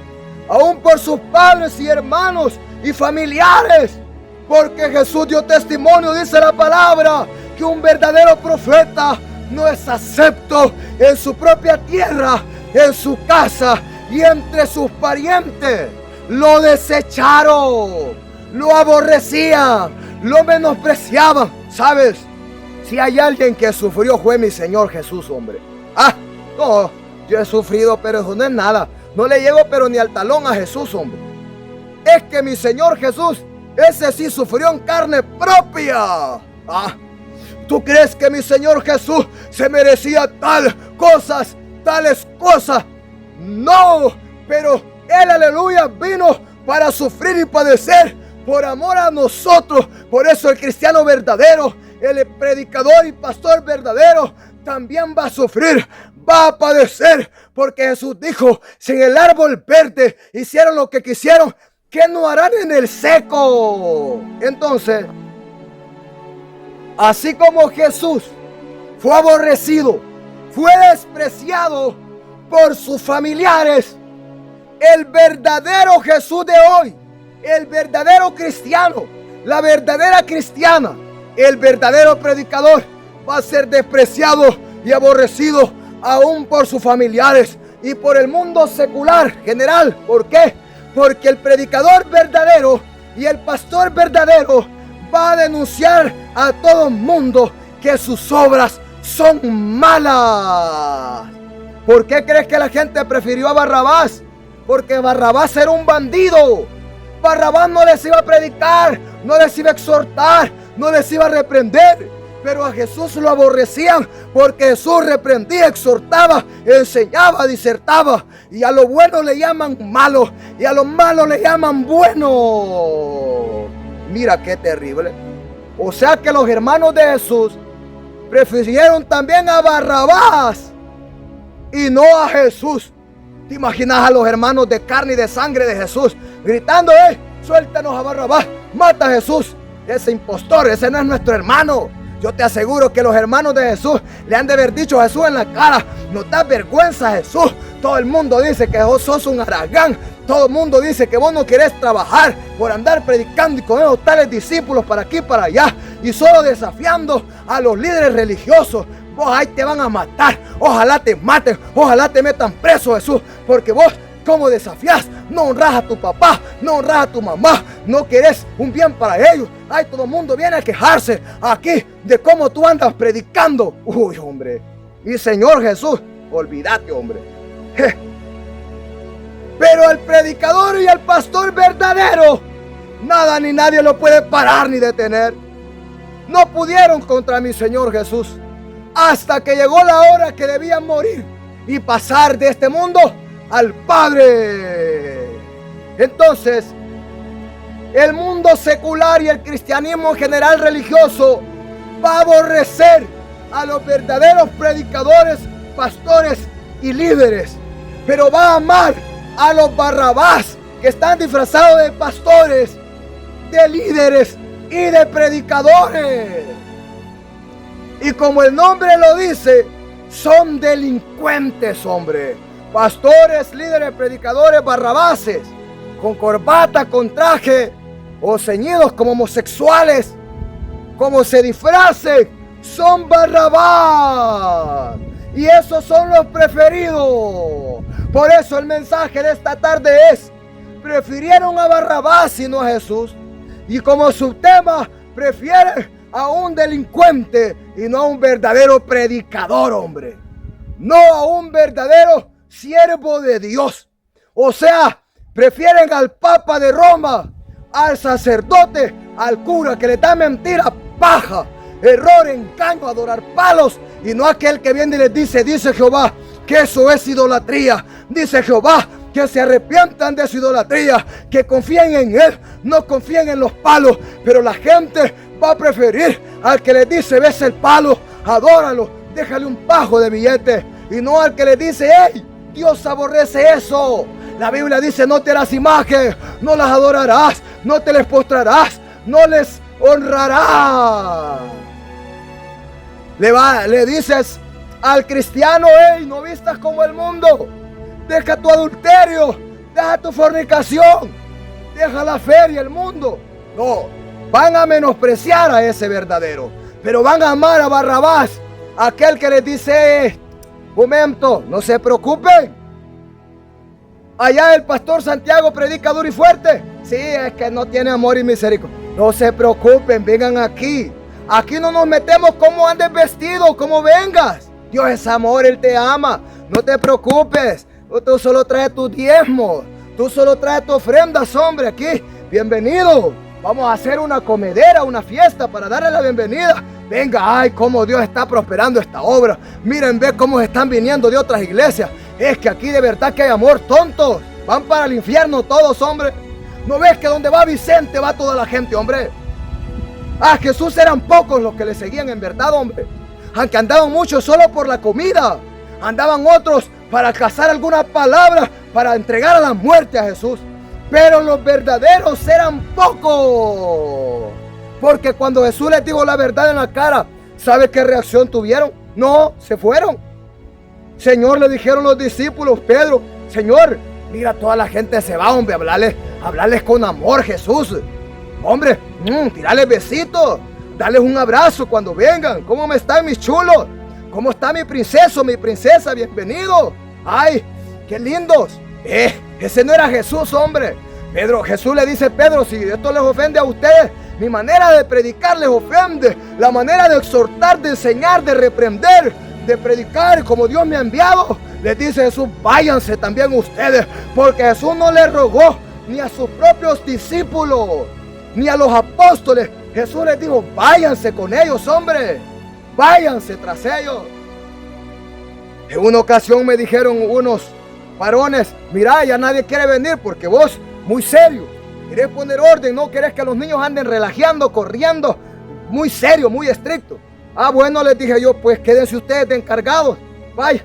aún por sus padres y hermanos y familiares, porque Jesús dio testimonio, dice la palabra, que un verdadero profeta no es acepto en su propia tierra, en su casa y entre sus parientes. Lo desecharon, lo aborrecían, lo menospreciaban. ¿Sabes? Si hay alguien que sufrió fue mi Señor Jesús, hombre. No, yo he sufrido, pero eso no es nada. No le llego pero ni al talón a Jesús, hombre. Es que mi Señor Jesús, ese sí sufrió en carne propia. ¿Tú crees que mi Señor Jesús se merecía tales cosas? No, pero Él, aleluya, vino para sufrir y padecer por amor a nosotros. Por eso el cristiano verdadero, el predicador y pastor verdadero, también va a sufrir, va a padecer, porque Jesús dijo: si en el árbol verde hicieron lo que quisieron, ¿qué no harán en el seco? Entonces, así como Jesús fue aborrecido, fue despreciado por sus familiares, el verdadero Jesús de hoy, el verdadero cristiano, la verdadera cristiana, el verdadero predicador, va a ser despreciado y aborrecido aún por sus familiares y por el mundo secular general. ¿Por qué? Porque el predicador verdadero y el pastor verdadero va a denunciar a todo el mundo que sus obras son malas. ¿Por qué crees que la gente prefirió a Barrabás? Porque Barrabás era un bandido. Barrabás no les iba a predicar, no les iba a exhortar, no les iba a reprender. Pero a Jesús lo aborrecían porque Jesús reprendía, exhortaba, enseñaba, disertaba. Y a lo bueno le llaman malo y a lo malo le llaman bueno. Mira qué terrible. O sea que los hermanos de Jesús prefirieron también a Barrabás y no a Jesús. ¿Te imaginas a los hermanos de carne y de sangre de Jesús gritando: suéltanos a Barrabás, mata a Jesús? Ese impostor, ese no es nuestro hermano. Yo te aseguro que los hermanos de Jesús le han de haber dicho a Jesús en la cara: no da vergüenza, Jesús. Todo el mundo dice que vos sos un haragán. Todo el mundo dice que vos no querés trabajar por andar predicando y con esos tales discípulos para aquí y para allá, y solo desafiando a los líderes religiosos. Vos ahí te van a matar. Ojalá te maten, ojalá te metan preso, Jesús, porque vos, ¿cómo desafías? No honras a tu papá, no honras a tu mamá, no querés un bien para ellos. Ay, todo el mundo viene a quejarse aquí de cómo tú andas predicando. Uy, hombre, mi Señor Jesús Olvídate, hombre. Pero al predicador y al pastor verdadero, nada ni nadie lo puede parar ni detener. No pudieron contra mi Señor Jesús, hasta que llegó la hora que debían morir y pasar de este mundo al Padre. Entonces, el mundo secular y el cristianismo en general religioso va a aborrecer a los verdaderos predicadores, pastores y líderes, pero va a amar a los Barrabás que están disfrazados de pastores, de líderes y de predicadores. Y como el nombre lo dice, son delincuentes, hombre. Pastores, líderes, predicadores, barrabases, con corbata, con traje, o ceñidos como homosexuales, como se disfracen, son Barrabás. Y esos son los preferidos. Por eso el mensaje de esta tarde es: prefirieron a Barrabás y no a Jesús. Y como subtema, prefieren a un delincuente y no a un verdadero predicador, hombre. No a un verdadero siervo de Dios. O sea, prefieren al Papa de Roma, al sacerdote, al cura que le da mentira, paja, error, engaño, adorar palos, y no aquel que viene y les dice Jehová, que eso es idolatría. Dice Jehová que se arrepientan de su idolatría, que confíen en Él, no confíen en los palos. Pero la gente va a preferir al que le dice: ves el palo, adóralo, déjale un pajo de billete, y no al que le dice: hey, Dios aborrece eso. La Biblia dice: no te harás imagen, no las adorarás, no te les postrarás, no les honrarás. Le dices al cristiano: hey, no vistas como el mundo, deja tu adulterio, deja tu fornicación, deja la feria, el mundo. No, van a menospreciar a ese verdadero, pero van a amar a Barrabás, aquel que les dice: momento, no se preocupen. Allá el pastor Santiago predica duro y fuerte. Sí, es que no tiene amor y misericordia. No se preocupen, vengan aquí. Aquí no nos metemos cómo andes vestido, cómo vengas. Dios es amor, Él te ama. No te preocupes. Tú solo traes tus diezmos. Tú solo traes tus ofrendas, hombre, aquí. Bienvenido. Vamos a hacer una comedera, una fiesta para darle la bienvenida. Venga, ay, cómo Dios está prosperando esta obra. Miren, ve cómo están viniendo de otras iglesias. Es que aquí de verdad que hay amor, tontos. Van para el infierno todos, hombre. ¿No ves que donde va Vicente va toda la gente, hombre? A Jesús eran pocos los que le seguían en verdad, hombre. Aunque andaban muchos solo por la comida, andaban otros para cazar alguna palabra, para entregar a la muerte a Jesús. Pero los verdaderos eran pocos. Porque cuando Jesús les dijo la verdad en la cara, ¿sabe qué reacción tuvieron? No, se fueron. Señor, le dijeron los discípulos, Pedro: Señor, mira, toda la gente se va, hombre, hablarles con amor, Jesús. Hombre, tirarles besitos, darles un abrazo cuando vengan. ¿Cómo me están mis chulos? ¿Cómo está mi princeso, mi princesa? Bienvenido. Ay, qué lindos. Ese no era Jesús, hombre. Jesús le dice: Pedro, si esto les ofende a ustedes, mi manera de predicar les ofende. La manera de exhortar, de enseñar, de reprender, de predicar como Dios me ha enviado. Les dice Jesús: váyanse también ustedes. Porque Jesús no le rogó ni a sus propios discípulos, ni a los apóstoles. Jesús les dijo: váyanse con ellos, hombre. Váyanse tras ellos. En una ocasión me dijeron unos varones: mira, ya nadie quiere venir porque vos, muy serio, querés poner orden, no querés que los niños anden relajeando, corriendo, muy serio, muy estricto. Ah, bueno, les dije yo, pues quédense ustedes de encargados. Vaya,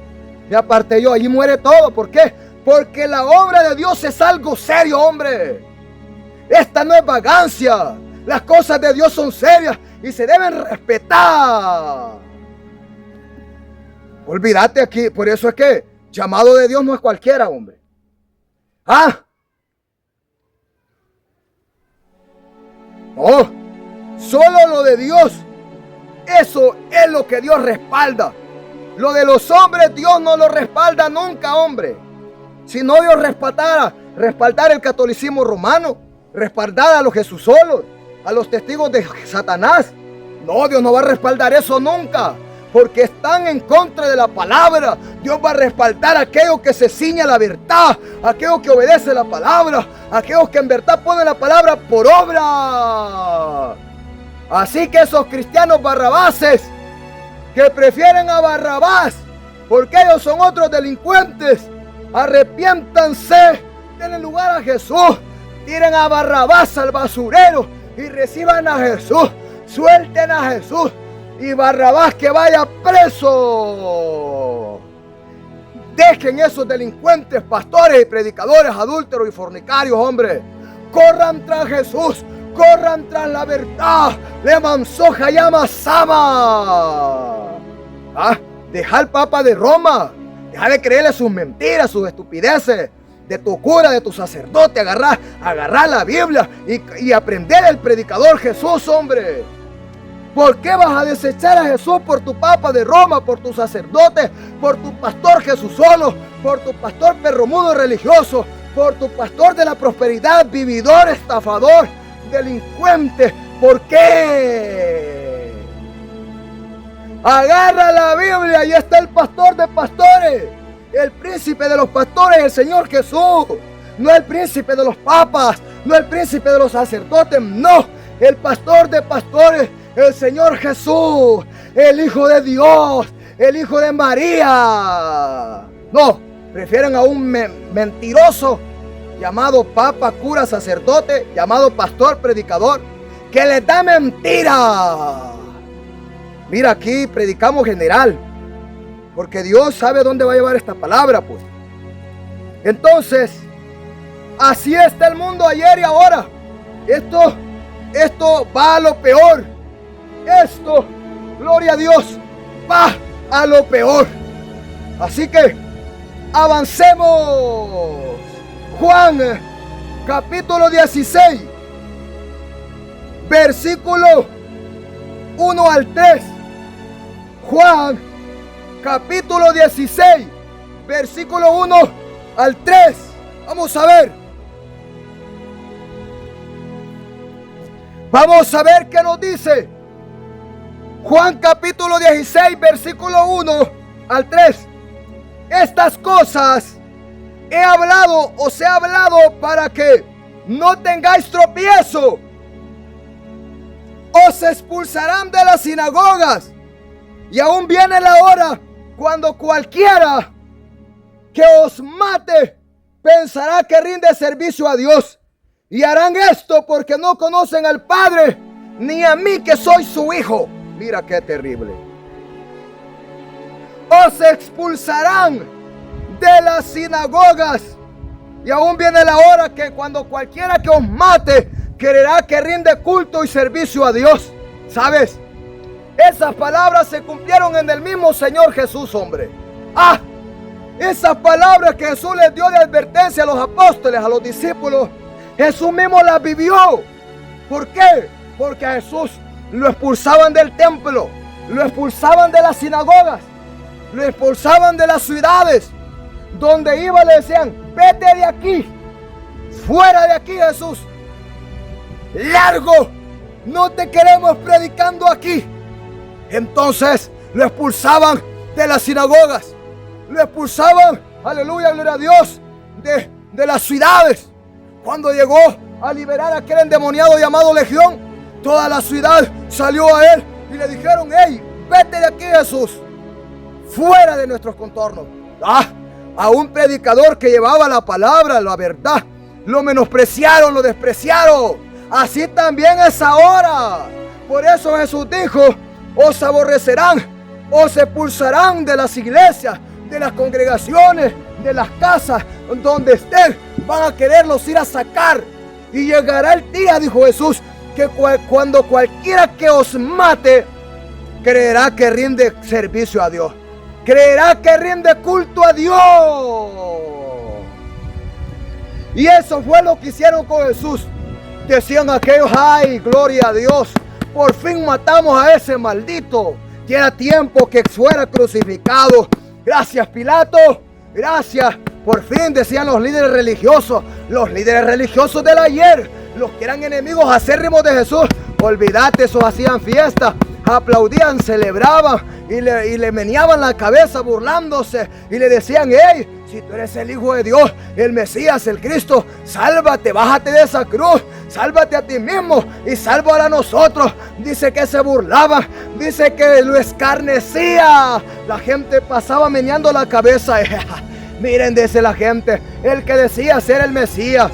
y aparte yo, allí muere todo. ¿Por qué? Porque la obra de Dios es algo serio, hombre. Esta no es vagancia. Las cosas de Dios son serias y se deben respetar. Olvídate aquí, por eso es que llamado de Dios no es cualquiera, hombre. No, solo lo de Dios. Eso es lo que Dios respalda. Lo de los hombres Dios no lo respalda nunca, hombre. Si no, Dios respaldara el catolicismo romano, respaldar a los Jesusolos, a los testigos de Satanás. No, Dios no va a respaldar eso nunca. porque están en contra de la palabra. Dios va a respaldar a aquellos que se ciñen a la verdad, a aquellos que obedecen la palabra, a aquellos que en verdad ponen la palabra por obra. Así que esos cristianos barrabases que prefieren a Barrabás porque ellos son otros delincuentes, arrepiéntanse, denle lugar a Jesús, tiren a Barrabás al basurero y reciban a Jesús, suelten a Jesús y Barrabás que vaya preso. Dejen esos delincuentes, pastores y predicadores, adúlteros y fornicarios, hombre. Corran tras Jesús, corran tras la verdad. Le mansoja llama Sama. Deja al Papa de Roma. Deja de creerle sus mentiras, sus estupideces. De tu cura, de tu sacerdote. Agarrar la Biblia y aprender el predicador Jesús, hombre. ¿Por qué vas a desechar a Jesús por tu Papa de Roma, por tu sacerdote, por tu pastor Jesús solo, por tu pastor perromudo religioso, por tu pastor de la prosperidad, vividor, estafador, delincuente? ¿Por qué? Agarra la Biblia y está el pastor de pastores, el príncipe de los pastores, el Señor Jesús. No el príncipe de los papas, no el príncipe de los sacerdotes, no, el pastor de pastores, el Señor Jesús, el Hijo de Dios, el Hijo de María. No, prefieren a un mentiroso llamado papa, cura, sacerdote, llamado pastor, predicador, que les da mentira. Mira, aquí predicamos general, porque Dios sabe dónde va a llevar esta palabra, pues. Entonces, así está el mundo ayer y ahora. Esto va a lo peor. Esto, gloria a Dios, va a lo peor. Así que avancemos. Juan capítulo 16, versículo 1 al 3. Juan capítulo 16, versículo 1 al 3. Vamos a ver. Vamos a ver qué nos dice. Juan capítulo 16, versículo 1 al 3. Estas cosas he hablado, os he hablado para que no tengáis tropiezo. Os expulsarán de las sinagogas. Y aún viene la hora cuando cualquiera que os mate pensará que rinde servicio a Dios. Y harán esto porque no conocen al Padre ni a mí que soy su Hijo. Mira qué terrible. Os expulsarán de las sinagogas. Y aún viene la hora que cuando cualquiera que os mate creerá que rinde culto y servicio a Dios. ¿Sabes? Esas palabras se cumplieron en el mismo Señor Jesús, hombre. Esas palabras que Jesús les dio de advertencia a los apóstoles, a los discípulos, Jesús mismo las vivió. ¿Por qué? Porque a Jesús lo expulsaban del templo, lo expulsaban de las sinagogas, lo expulsaban de las ciudades. Donde iba le decían: vete de aquí, fuera de aquí, Jesús, largo, no te queremos predicando aquí. Entonces lo expulsaban de las sinagogas, lo expulsaban, aleluya, gloria a Dios, de las ciudades. Cuando llegó a liberar a aquel endemoniado llamado Legión, toda la ciudad salió a él y le dijeron: hey, vete de aquí, Jesús, fuera de nuestros contornos. A un predicador que llevaba la palabra, la verdad, lo menospreciaron, lo despreciaron. Así también es ahora. Por eso Jesús dijo: os aborrecerán, os expulsarán de las iglesias, de las congregaciones, de las casas donde estén. Van a quererlos ir a sacar. Y llegará el día, dijo Jesús, que cuando cualquiera que os mate creerá que rinde servicio a Dios, creerá que rinde culto a Dios. Y eso fue lo que hicieron con Jesús. Decían aquellos: ay, gloria a Dios, por fin matamos a ese maldito, que era tiempo que fuera crucificado. Gracias, Pilato, gracias. Por fin, decían los líderes religiosos del ayer, los que eran enemigos acérrimos de Jesús. Olvídate, esos hacían fiesta. aplaudían, celebraban y le meneaban la cabeza burlándose y le decían: hey, si tú eres el Hijo de Dios, el Mesías, el Cristo, sálvate, bájate de esa cruz, sálvate a ti mismo y sálvala a nosotros. Dice que se burlaban, dice que lo escarnecía. La gente pasaba meneando la cabeza. Miren, dice la gente, el que decía ser el Mesías,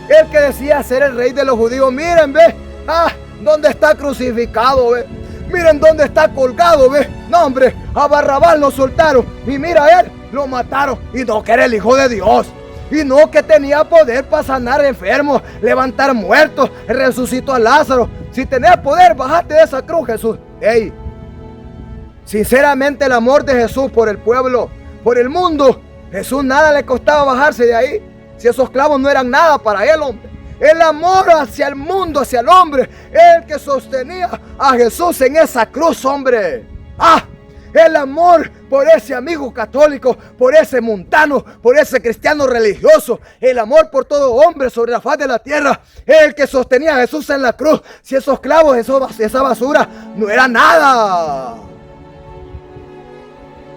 el que decía ser el rey de los judíos, miren, ve, dónde está crucificado, ve. Miren dónde está colgado, ve. No, hombre, a Barrabás lo soltaron y mira a él, lo mataron. Y no, que era el Hijo de Dios. Y no, que tenía poder para sanar enfermos, levantar muertos, resucitó a Lázaro. Si tenés poder, bajate de esa cruz, Jesús. Ey, sinceramente el amor de Jesús por el pueblo, por el mundo, Jesús nada le costaba bajarse de ahí. Si esos clavos no eran nada para él, hombre. El amor hacia el mundo, hacia el hombre, el que sostenía a Jesús en esa cruz, hombre. El amor por ese amigo católico, por ese mundano, por ese cristiano religioso. El amor por todo hombre sobre la faz de la tierra. El que sostenía a Jesús en la cruz. Si esos clavos, esa basura no era nada.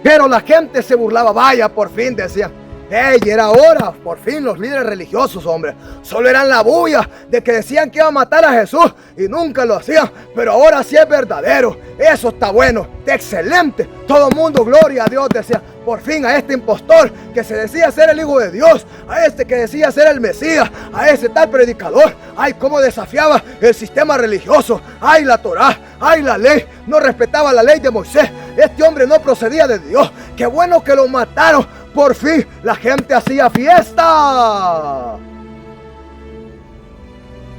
Pero la gente se burlaba. Vaya, por fin, decía. ¡Ey! Era hora, por fin los líderes religiosos, hombre. Solo eran la bulla de que decían que iban a matar a Jesús y nunca lo hacían. Pero ahora sí es verdadero. Eso está bueno, está excelente. Todo el mundo, gloria a Dios, decía. Por fin a este impostor que se decía ser el Hijo de Dios, a este que decía ser el Mesías, a ese tal predicador. Ay, cómo desafiaba el sistema religioso. Ay, la Torá, ay, la ley. No respetaba la ley de Moisés. Este hombre no procedía de Dios. Qué bueno que lo mataron. Por fin la gente hacía fiesta.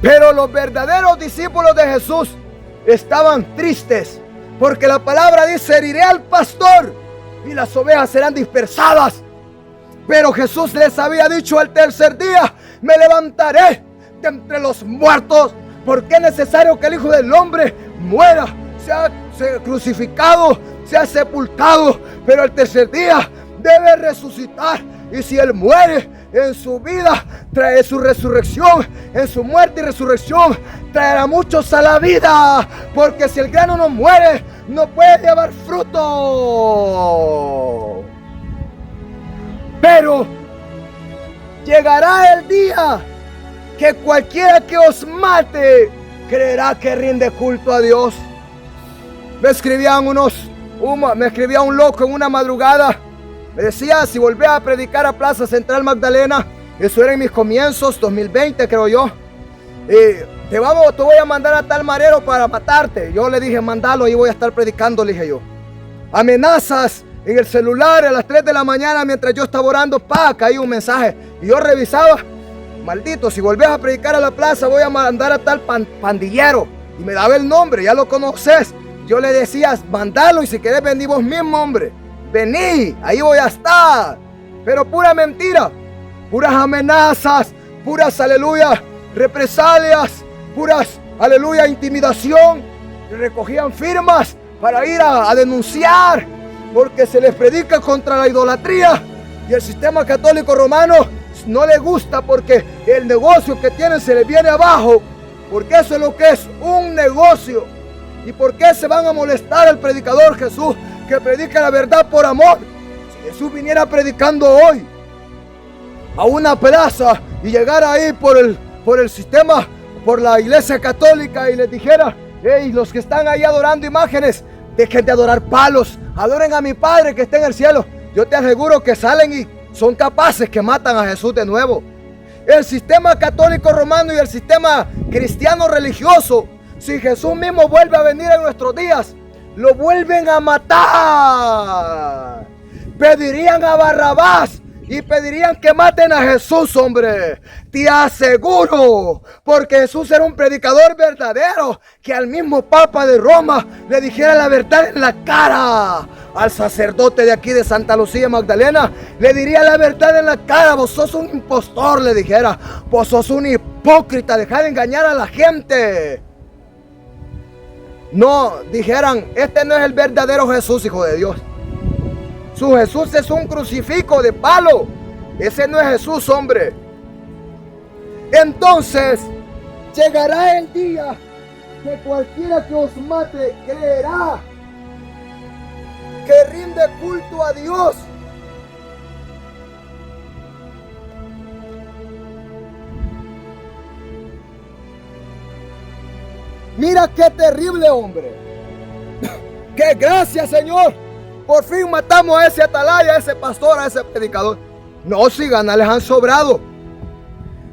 Pero los verdaderos discípulos de Jesús estaban tristes, porque la palabra dice: heriré al pastor y las ovejas serán dispersadas. Pero Jesús les había dicho: al tercer día me levantaré de entre los muertos, porque es necesario que el Hijo del Hombre muera, sea crucificado, sea sepultado, pero al tercer día debe resucitar. Y si Él muere en su vida, trae su resurrección. En su muerte y resurrección traerá muchos a la vida, porque si el grano no muere, no puede llevar fruto. Pero llegará el día que cualquiera que os mate creerá que rinde culto a Dios. Me escribía un loco en una madrugada. Me decía: si volvés a predicar a Plaza Central Magdalena, eso era en mis comienzos, 2020 creo yo, te voy a mandar a tal marero para matarte. Yo le dije: mandalo, y voy a estar predicando, le dije yo. Amenazas en el celular a las 3 de la mañana mientras yo estaba orando, caí un mensaje. Y yo revisaba: maldito, si volvés a predicar a la plaza, voy a mandar a tal pandillero. Y me daba el nombre, ya lo conoces. Yo le decía: mandalo, y si querés vení vos mismo, hombre. Vení, ahí voy a estar. Pero pura mentira, puras amenazas, puras, aleluya, represalias, puras, aleluya, intimidación. Recogían firmas para ir a denunciar, porque se les predica contra la idolatría. Y el sistema católico romano no le gusta, porque el negocio que tienen se les viene abajo, porque eso es lo que es un negocio. ¿Y por qué se van a molestar al predicador Jesús, que predica la verdad por amor? Si Jesús viniera predicando hoy a una plaza y llegara ahí por el sistema, por la iglesia católica, y les dijera: hey, los que están ahí adorando imágenes, dejen de adorar palos, adoren a mi Padre que está en el cielo, yo te aseguro que salen y son capaces que matan a Jesús de nuevo. El sistema católico romano y el sistema cristiano religioso, si Jesús mismo vuelve a venir en nuestros días, lo vuelven a matar. Pedirían a Barrabás y pedirían que maten a Jesús, hombre. Te aseguro, porque Jesús era un predicador verdadero, que al mismo Papa de Roma le dijera la verdad en la cara. Al sacerdote de aquí de Santa Lucía Magdalena le diría la verdad en la cara: vos sos un impostor, le dijera, vos sos un hipócrita, deja de engañar a la gente. No dijeran: este no es el verdadero Jesús, Hijo de Dios. Su Jesús es un crucifijo de palo. Ese no es Jesús, hombre. Entonces llegará el día que cualquiera que os mate creerá que rinde culto a Dios. Mira qué terrible, hombre. ¡Qué gracias, Señor! Por fin matamos a ese atalaya, a ese pastor, a ese predicador. No, si ganas les han sobrado.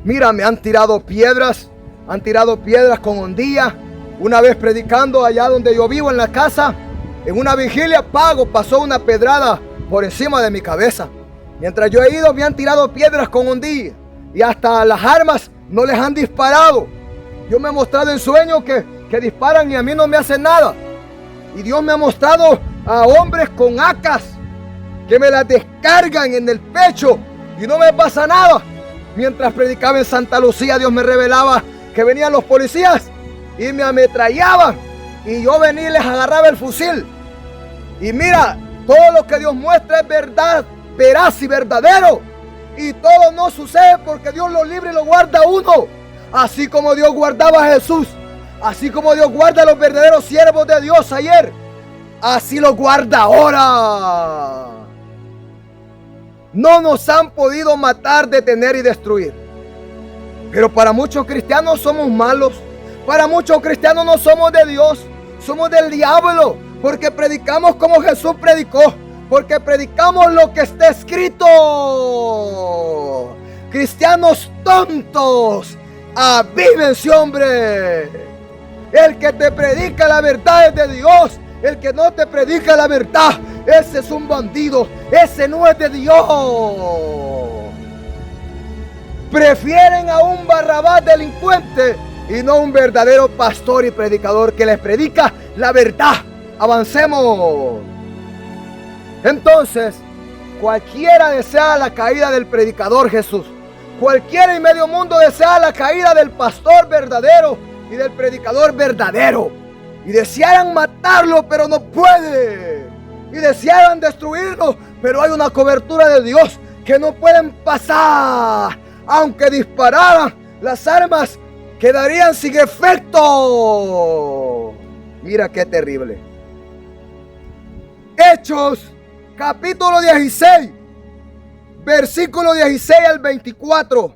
Mira, me han tirado piedras con hondilla. Una vez predicando allá donde yo vivo en la casa, en una vigilia pasó una pedrada por encima de mi cabeza. Mientras yo he ido, me han tirado piedras con hondilla. Y hasta las armas no les han disparado. Yo me he mostrado en sueños que disparan y a mí no me hacen nada. Y Dios me ha mostrado a hombres con acas que me las descargan en el pecho y no me pasa nada. Mientras predicaba en Santa Lucía, Dios me revelaba que venían los policías y me ametrallaban. Y yo venía y les agarraba el fusil. Y mira, todo lo que Dios muestra es verdad, veraz y verdadero. Y todo no sucede porque Dios lo libre y lo guarda a uno. Así como Dios guardaba a Jesús, así como Dios guarda a los verdaderos siervos de Dios ayer, así los guarda ahora. No nos han podido matar, detener y destruir. Pero para muchos cristianos somos malos. Para muchos cristianos no somos de Dios, somos del diablo. Porque predicamos como Jesús predicó. Porque predicamos lo que está escrito. Cristianos tontos, avívense, hombre. El que te predica la verdad es de Dios. El que no te predica la verdad, ese es un bandido. Ese no es de Dios. Prefieren a un Barrabás delincuente y no un verdadero pastor y predicador que les predica la verdad. Avancemos. Entonces, cualquiera desea la caída del predicador Jesús. Cualquiera y medio mundo desea la caída del pastor verdadero y del predicador verdadero. Y desearan matarlo, pero no puede. Y desearan destruirlo, pero hay una cobertura de Dios que no pueden pasar. Aunque dispararan, las armas quedarían sin efecto. Mira qué terrible. Hechos, capítulo 16, versículo 16 al 24.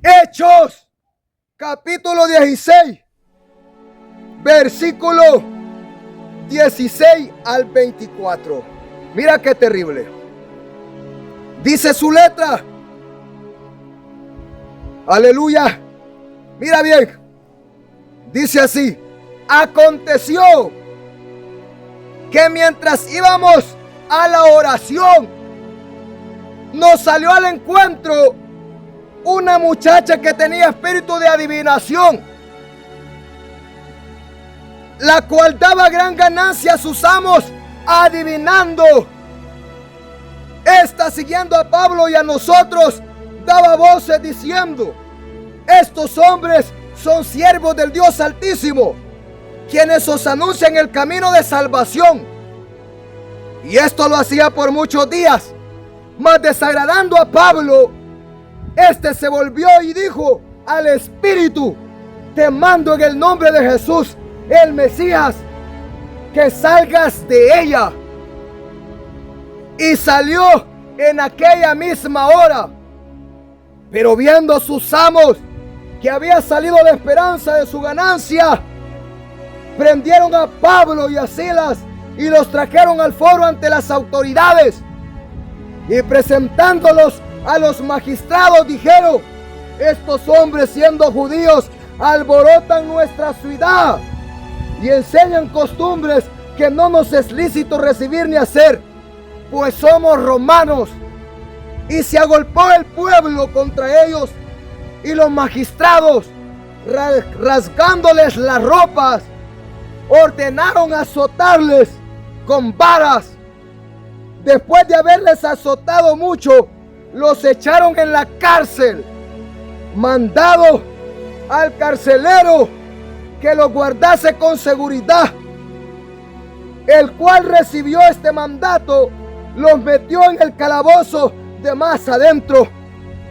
Hechos, capítulo 16, versículo 16 al 24. Mira qué terrible. Dice su letra. Aleluya. Mira bien. Dice así. Aconteció que mientras íbamos a la oración, nos salió al encuentro una muchacha que tenía espíritu de adivinación, la cual daba gran ganancia a sus amos adivinando. Esta, siguiendo a Pablo y a nosotros, daba voces diciendo: estos hombres son siervos del Dios Altísimo, quienes os anuncian el camino de salvación. Y esto lo hacía por muchos días. Mas desagradando a Pablo, este se volvió y dijo al espíritu: te mando en el nombre de Jesús, el Mesías, que salgas de ella. Y salió en aquella misma hora. Pero viendo sus amos que había salido la esperanza de su ganancia, prendieron a Pablo y a Silas y los trajeron al foro ante las autoridades. Y presentándolos a los magistrados, dijeron: estos hombres, siendo judíos, alborotan nuestra ciudad y enseñan costumbres que no nos es lícito recibir ni hacer, pues somos romanos. Y se agolpó el pueblo contra ellos, y los magistrados, rasgándoles las ropas, ordenaron azotarles con varas. Después de haberles azotado mucho, los echaron en la cárcel, mandado al carcelero que los guardase con seguridad, el cual recibió este mandato, los metió en el calabozo de más adentro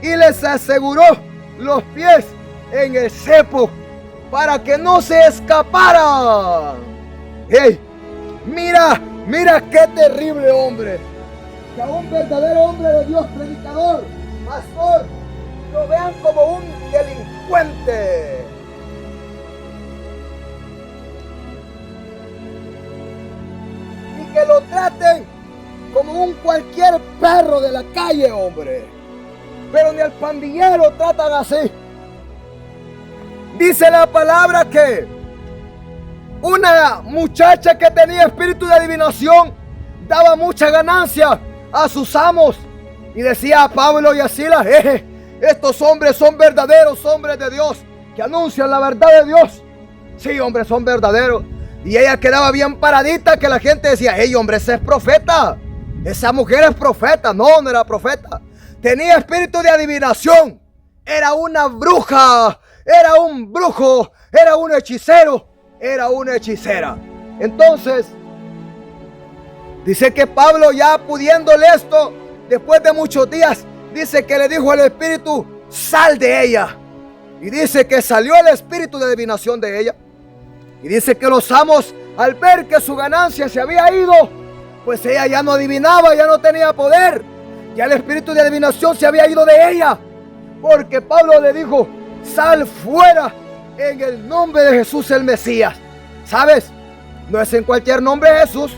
y les aseguró los pies en el cepo para que no se escaparan. ¡Hey! Mira qué terrible hombre. Que a un verdadero hombre de Dios, predicador, pastor, lo vean como un delincuente. Y que lo traten como un cualquier perro de la calle, hombre. Pero ni al pandillero tratan así. Dice la palabra que una muchacha que tenía espíritu de adivinación daba mucha ganancia a sus amos. Y decía a Pablo y a Silas: estos hombres son verdaderos hombres de Dios, que anuncian la verdad de Dios. Sí, hombres, son verdaderos. Y ella quedaba bien paradita, que la gente decía: hey, hombre, ese es profeta. Esa mujer es profeta. No, no era profeta. Tenía espíritu de adivinación. Era una bruja. Era un brujo. Era un hechicero. Era una hechicera. Entonces, dice que Pablo, ya pudiéndole esto, después de muchos días, dice que le dijo al espíritu: sal de ella. Y dice que salió el espíritu de adivinación de ella. Y dice que los amos, al ver que su ganancia se había ido, pues ella ya no adivinaba, ya no tenía poder. Ya el espíritu de adivinación se había ido de ella. Porque Pablo le dijo: sal fuera en el nombre de Jesús el Mesías. ¿Sabes? No es en cualquier nombre Jesús.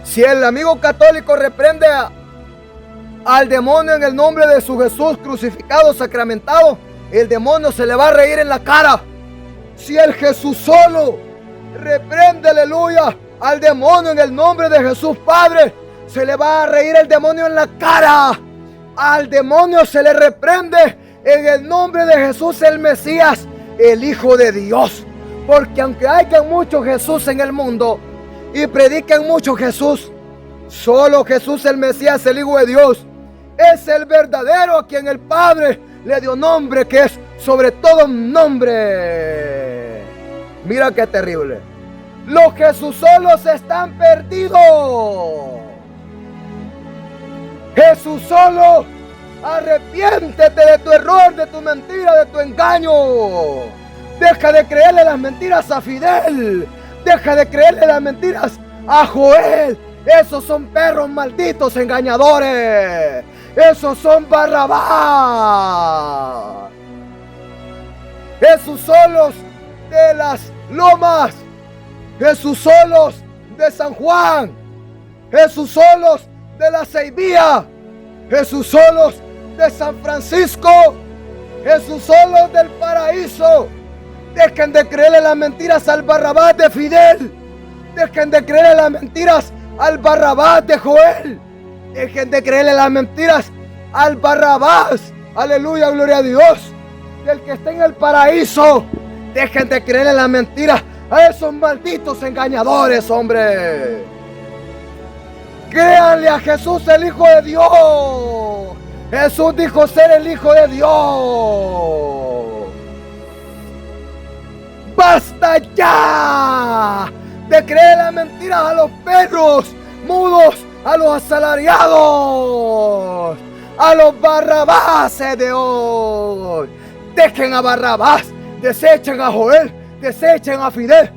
Si el amigo católico reprende al demonio en el nombre de su Jesús crucificado, sacramentado, el demonio se le va a reír en la cara. Si el Jesús solo reprende, aleluya, al demonio en el nombre de Jesús Padre, se le va a reír el demonio en la cara. Al demonio se le reprende en el nombre de Jesús el Mesías, el Hijo de Dios. Porque aunque haya mucho Jesús en el mundo y prediquen mucho Jesús, solo Jesús el Mesías, el Hijo de Dios, es el verdadero, a quien el Padre le dio nombre, que es sobre todo nombre. Mira qué terrible. Los Jesús solos están perdidos. Jesús solo, arrepiéntete de tu error, de tu mentira, de tu engaño. Deja de creerle las mentiras a Fidel. Deja de creerle las mentiras a Joel. Esos son perros malditos engañadores. Esos son Barrabás. Jesús solos de las Lomas. Jesús solos de San Juan. Jesús solos de la Ceibía. Jesús solos de San Francisco. Jesús solos del Paraíso. Dejen de creerle las mentiras al Barrabás de Fidel. Dejen de creerle las mentiras al Barrabás de Joel. Dejen de creerle las mentiras al Barrabás, aleluya, gloria a Dios, del que está en el paraíso. Dejen de creerle las mentiras a esos malditos engañadores, hombre. Créanle a Jesús, el Hijo de Dios. Jesús dijo ser el Hijo de Dios. ¡Basta ya de creer las mentiras a los perros mudos, a los asalariados, a los Barrabases de hoy! Dejen a Barrabás, desechen a Joel, desechen a Fidel,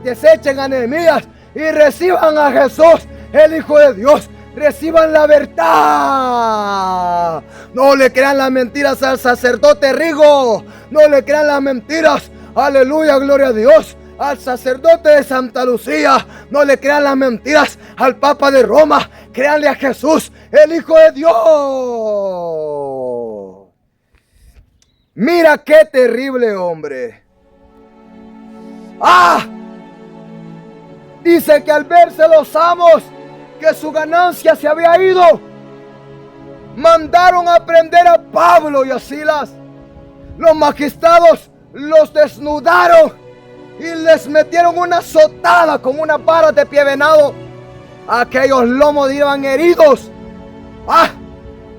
desechen a Nehemías y reciban a Jesús, el Hijo de Dios. Reciban la verdad. No le crean las mentiras al sacerdote Rigo. No le crean las mentiras, aleluya, gloria a Dios, al sacerdote de Santa Lucía. No le crean las mentiras al Papa de Roma. Créanle a Jesús, el Hijo de Dios. Mira qué terrible hombre. Dice que al verse los amos que su ganancia se había ido, mandaron a prender a Pablo y a Silas. Los magistrados los desnudaron y les metieron una azotada con unas varas de pie venado. Aquellos lomos iban heridos.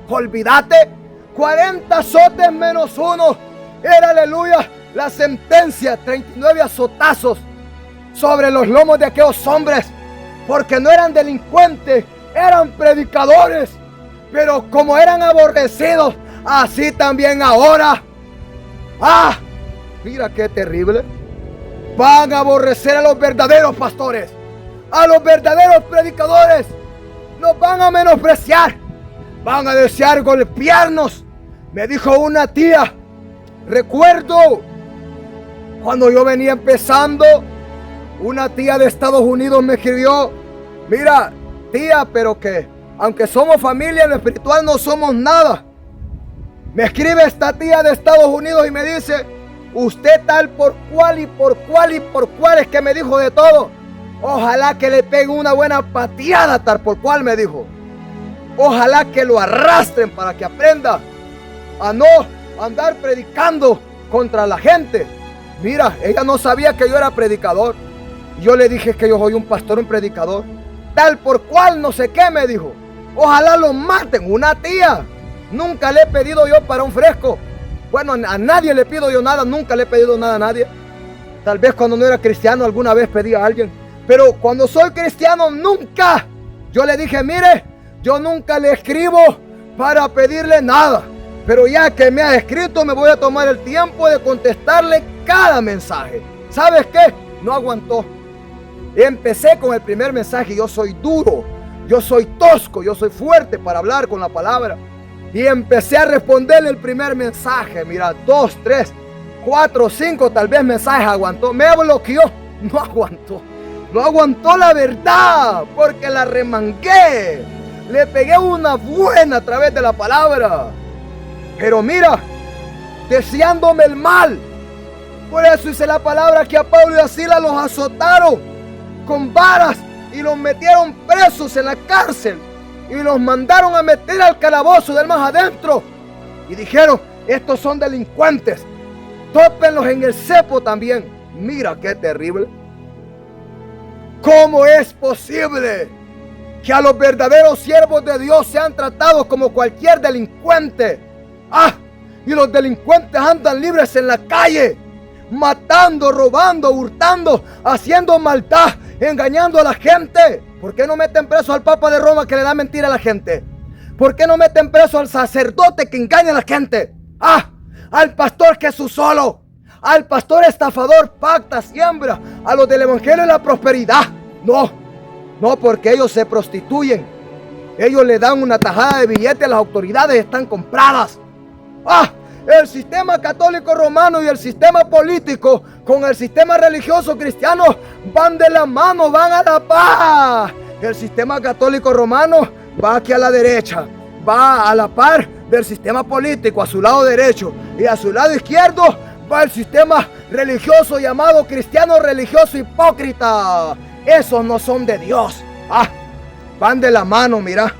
Olvídate, 40 azotes menos uno era, aleluya, la sentencia. 39 azotazos sobre los lomos de aquellos hombres, porque no eran delincuentes, eran predicadores. Pero como eran aborrecidos, así también ahora ¡Ah! Mira qué terrible. Van a aborrecer a los verdaderos pastores, a los verdaderos predicadores. Nos van a menospreciar, van a desear golpearnos. Me dijo una tía, recuerdo cuando yo venía empezando, una tía de Estados Unidos me escribió: mira, tía, pero que aunque somos familia, en lo espiritual no somos nada. Me escribe esta tía de Estados Unidos y me dice: usted tal por cual y por cual y por cual, es que me dijo de todo. Ojalá que le pegue una buena pateada tal por cual, me dijo. Ojalá que lo arrastren para que aprenda a no andar predicando contra la gente. Mira, ella no sabía que yo era predicador. Yo le dije que yo soy un pastor, un predicador. Tal por cual, no sé qué, me dijo. Ojalá lo maten, una tía. Nunca le he pedido yo para un fresco. Bueno, a nadie le pido yo nada, nunca le he pedido nada a nadie. Tal vez cuando no era cristiano alguna vez pedí a alguien, pero cuando soy cristiano nunca. Yo le dije: mire, yo nunca le escribo para pedirle nada, pero ya que me ha escrito me voy a tomar el tiempo de contestarle cada mensaje. ¿Sabes qué? No aguantó. Empecé con el primer mensaje: yo soy duro, yo soy tosco, yo soy fuerte para hablar con la palabra. Y empecé a responderle el primer mensaje. Mira, 2, 3, 4, 5 tal vez mensajes aguantó. Me bloqueó. No aguantó. No aguantó la verdad, porque la remangué. Le pegué una buena a través de la palabra. Pero mira, deseándome el mal. Por eso dice la palabra que a Pablo y a Silas los azotaron con varas y los metieron presos en la cárcel. Y los mandaron a meter al calabozo del más adentro. Y dijeron: estos son delincuentes, tópenlos en el cepo también. Mira qué terrible. ¿Cómo es posible que a los verdaderos siervos de Dios sean tratados como cualquier delincuente? ¡Ah! Y los delincuentes andan libres en la calle, matando, robando, hurtando, haciendo maldad, engañando a la gente. ¿Por qué no meten preso al Papa de Roma que le da mentira a la gente? ¿Por qué no meten preso al sacerdote que engaña a la gente? ¡Ah! Al pastor Jesús solo, al pastor estafador, pacta, siembra, a los del evangelio de la prosperidad. No, porque ellos se prostituyen. Ellos le dan una tajada de billetes, las autoridades están compradas. ¡Ah! El sistema católico romano y el sistema político con el sistema religioso cristiano van de la mano, van a la par. El sistema católico romano va aquí a la derecha, va a la par del sistema político, a su lado derecho, y a su lado izquierdo va el sistema religioso llamado cristiano religioso hipócrita. Esos no son de Dios. Ah, van de la mano, mira.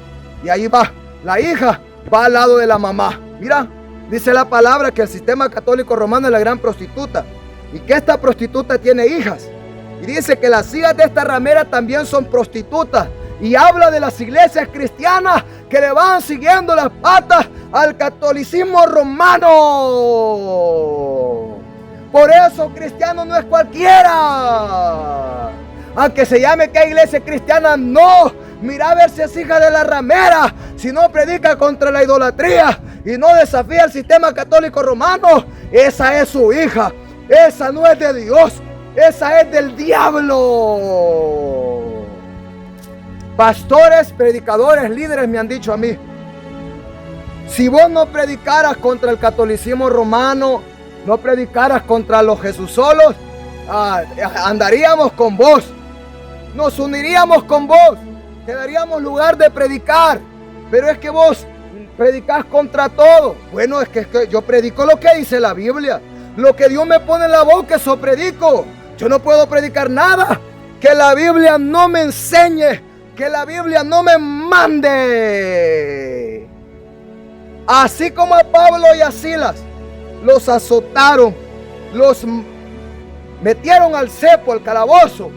Y ahí va, la hija va al lado de la mamá. Mira, dice la palabra que el sistema católico romano es la gran prostituta, y que esta prostituta tiene hijas. Y dice que las hijas de esta ramera también son prostitutas. Y habla de las iglesias cristianas que le van siguiendo las patas al catolicismo romano. Por eso cristiano no es cualquiera. Aunque se llame que hay iglesia cristiana, no. Mira a ver si es hija de la ramera, si no predica contra la idolatría y no desafía el sistema católico romano. Esa es su hija. Esa no es de Dios, esa es del diablo. Pastores, predicadores, líderes me han dicho a mí: si vos no predicaras contra el catolicismo romano, no predicaras contra los Jesús solos, andaríamos con vos, nos uniríamos con vos, te daríamos lugar de predicar. Pero es que vos predicás contra todo. Bueno, es que yo predico lo que dice la Biblia. Lo que Dios me pone en la boca, eso predico. Yo no puedo predicar nada que la Biblia no me enseñe, que la Biblia no me mande. Así como a Pablo y a Silas los azotaron, los metieron al cepo, al calabozo,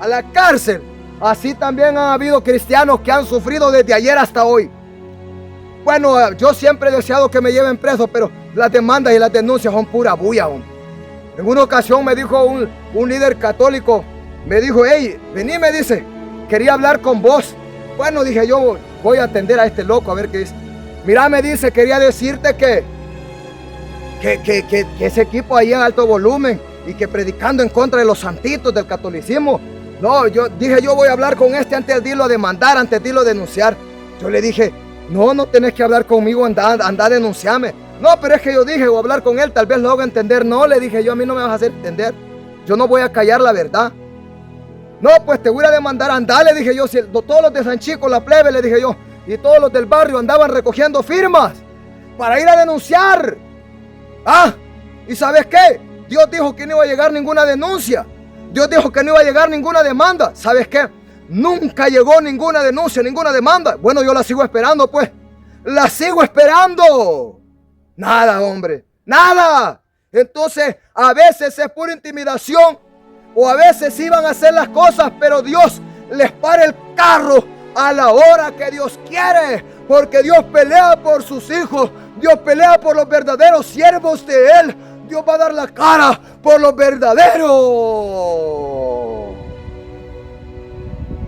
a la cárcel, así también han habido cristianos que han sufrido desde ayer hasta hoy. Bueno, yo siempre he deseado que me lleven preso, pero las demandas y las denuncias son pura bulla. En una ocasión me dijo un líder católico, me dijo: hey, vení, me dice, quería hablar con vos. Bueno, dije yo, voy a atender a este loco a ver qué dice. Mira, me dice, quería decirte que que ese equipo ahí en alto volumen y que predicando en contra de los santitos del catolicismo. No, yo dije, yo voy a hablar con este antes de irlo a demandar, antes de irlo a denunciar. Yo le dije, no tenés que hablar conmigo, anda a denunciarme. No, pero es que yo dije, voy a hablar con él, tal vez lo haga entender. No, le dije yo, a mí no me vas a hacer entender. Yo no voy a callar la verdad. No, pues te voy a demandar, anda, le dije yo. Si todos los de San Chico, la plebe, le dije yo, y todos los del barrio andaban recogiendo firmas para ir a denunciar. ¿Y sabes qué? Dios dijo que no iba a llegar ninguna denuncia. Dios dijo que no iba a llegar ninguna demanda. ¿Sabes qué? Nunca llegó ninguna denuncia, ninguna demanda. Bueno, yo la sigo esperando, pues. La sigo esperando. Nada, hombre. Nada. Entonces, a veces es pura intimidación. O a veces iban a hacer las cosas, pero Dios les para el carro a la hora que Dios quiere. Porque Dios pelea por sus hijos. Dios pelea por los verdaderos siervos de Él. Dios va a dar la cara por los verdaderos.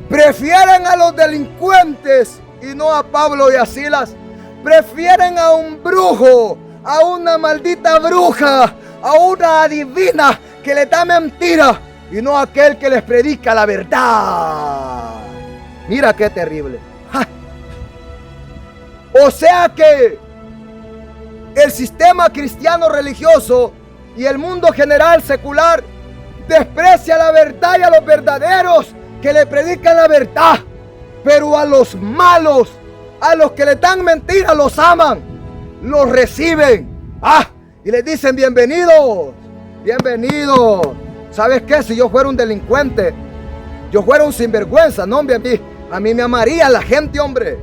Prefieren a los delincuentes y no a Pablo y a Silas. Prefieren a un brujo, a una maldita bruja, a una adivina que le da mentira y no a aquel que les predica la verdad. Mira qué terrible. ¡Ja! O sea que el sistema cristiano religioso y el mundo general secular desprecia la verdad y a los verdaderos que le predican la verdad, pero a los malos, a los que le dan mentiras, los aman, los reciben, y les dicen bienvenidos, bienvenidos. ¿Sabes qué? Si yo fuera un delincuente, yo fuera un sinvergüenza, no, hombre, a mí me amaría la gente, hombre.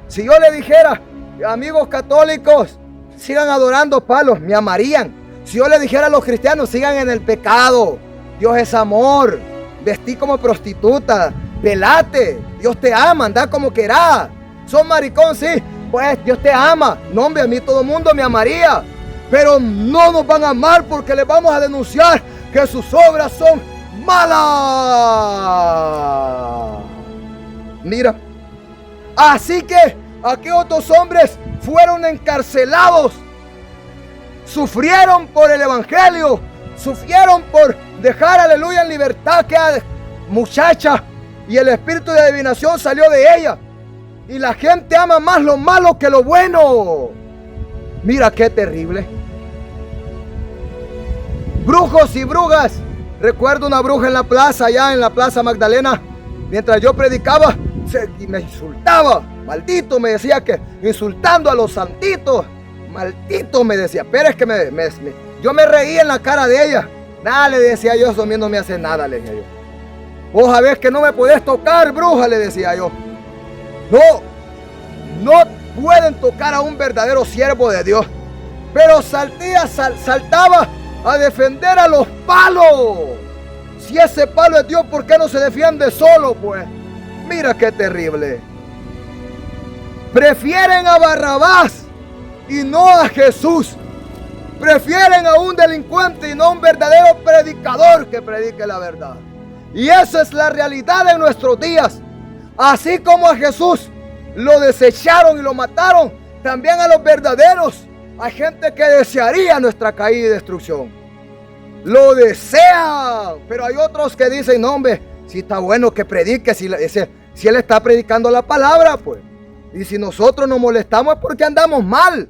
Si yo le dijera, amigos católicos, sigan adorando palos, me amarían. Si yo le dijera a los cristianos, sigan en el pecado, Dios es amor, vestí como prostituta, pelate, Dios te ama, anda como querás. Son maricón, sí, pues Dios te ama. No, hombre, a mí todo el mundo me amaría, pero no nos van a amar porque les vamos a denunciar que sus obras son malas. Mira, así que aquellos dos hombres fueron encarcelados, sufrieron por el evangelio, sufrieron por dejar, aleluya, en libertad que a muchacha, y el espíritu de adivinación salió de ella, y la gente ama más lo malo que lo bueno. Mira qué terrible. Brujos y brujas. Recuerdo una bruja en la plaza, allá en la Plaza Magdalena, mientras yo predicaba, y me insultaba. Maldito, me decía, que insultando a los santitos. Maldito, me decía. Pero es que yo me reía en la cara de ella. Nada, le decía yo, eso a mí no me hace nada, le decía yo. Vos sabés que no me podés tocar, bruja, le decía yo. No pueden tocar a un verdadero siervo de Dios. Pero saltaba a defender a los palos. Si ese palo es Dios, ¿por qué no se defiende solo, pues? Mira qué terrible. Prefieren a Barrabás y no a Jesús. Prefieren a un delincuente y no a un verdadero predicador que predique la verdad. Y esa es la realidad de nuestros días. Así como a Jesús lo desecharon y lo mataron, también a los verdaderos, a gente que desearía nuestra caída y destrucción. Lo desean, pero hay otros que dicen, no, hombre, si está bueno que predique, si él está predicando la palabra, pues. Y si nosotros nos molestamos es porque andamos mal.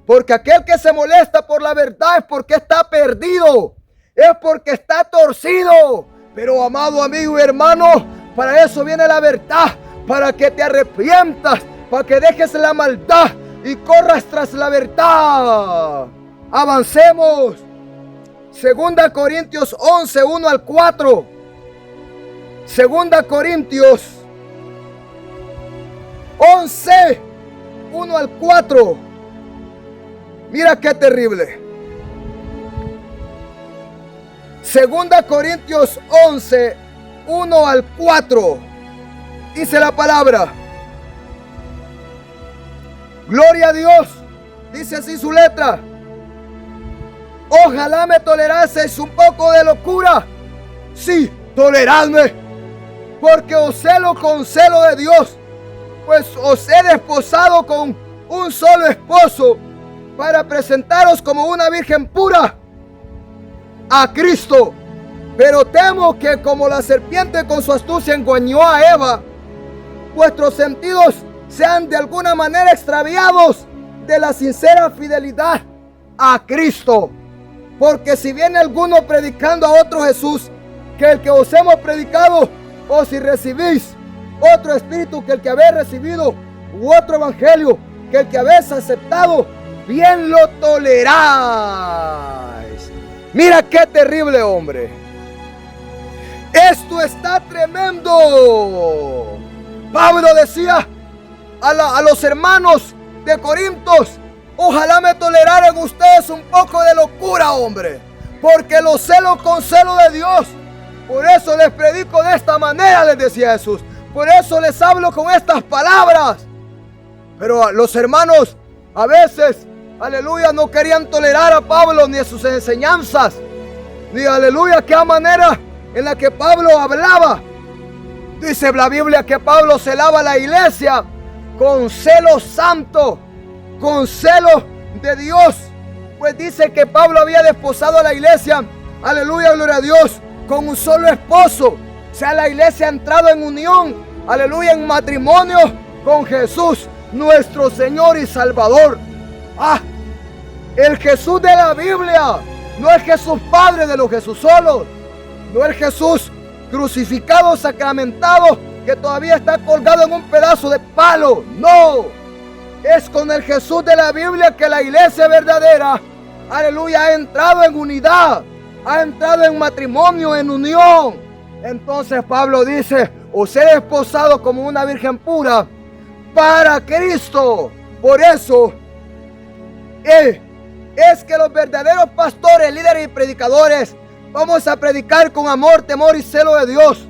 Porque aquel que se molesta por la verdad es porque está perdido, es porque está torcido. Pero amado amigo y hermano, para eso viene la verdad, para que te arrepientas, para que dejes la maldad y corras tras la verdad. Avancemos. 2 Corintios 11, 1 al 4. 2 Corintios 11, 1 al 4. Mira qué terrible. 2 Corintios 11, 1 al 4. Dice la palabra. Gloria a Dios. Dice así su letra. Ojalá me toleraseis un poco de locura. Sí, toleradme, porque os celo con celo de Dios, pues os he desposado con un solo esposo, para presentaros como una virgen pura a Cristo. Pero temo que como la serpiente con su astucia engañó a Eva, vuestros sentidos sean de alguna manera extraviados de la sincera fidelidad a Cristo. Porque si viene alguno predicando a otro Jesús que el que os hemos predicado, o si recibís otro espíritu que el que habéis recibido, u otro evangelio que el que habéis aceptado, bien lo toleráis. Mira qué terrible, hombre. Esto está tremendo. Pablo decía a los hermanos de Corintios: ojalá me toleraran ustedes un poco de locura, hombre, porque los celo con celo de Dios. Por eso les predico de esta manera, les decía Jesús. Por eso les hablo con estas palabras. Pero los hermanos a veces, aleluya, no querían tolerar a Pablo ni a sus enseñanzas, ni aleluya, qué manera en la que Pablo hablaba. Dice la Biblia que Pablo celaba la iglesia con celo santo, con celo de Dios. Pues dice que Pablo había desposado a la iglesia, aleluya, gloria a Dios, con un solo esposo. O sea, la iglesia ha entrado en unión, aleluya, en matrimonio con Jesús, nuestro Señor y Salvador. El Jesús de la Biblia no es Jesús Padre de los Jesús solos, no es Jesús crucificado, sacramentado, que todavía está colgado en un pedazo de palo. No, es con el Jesús de la Biblia que la iglesia verdadera, aleluya, ha entrado en unidad, ha entrado en matrimonio, en unión. Entonces Pablo dice: os he desposado como una virgen pura para Cristo. Por eso es que los verdaderos pastores, líderes y predicadores vamos a predicar con amor, temor y celo de Dios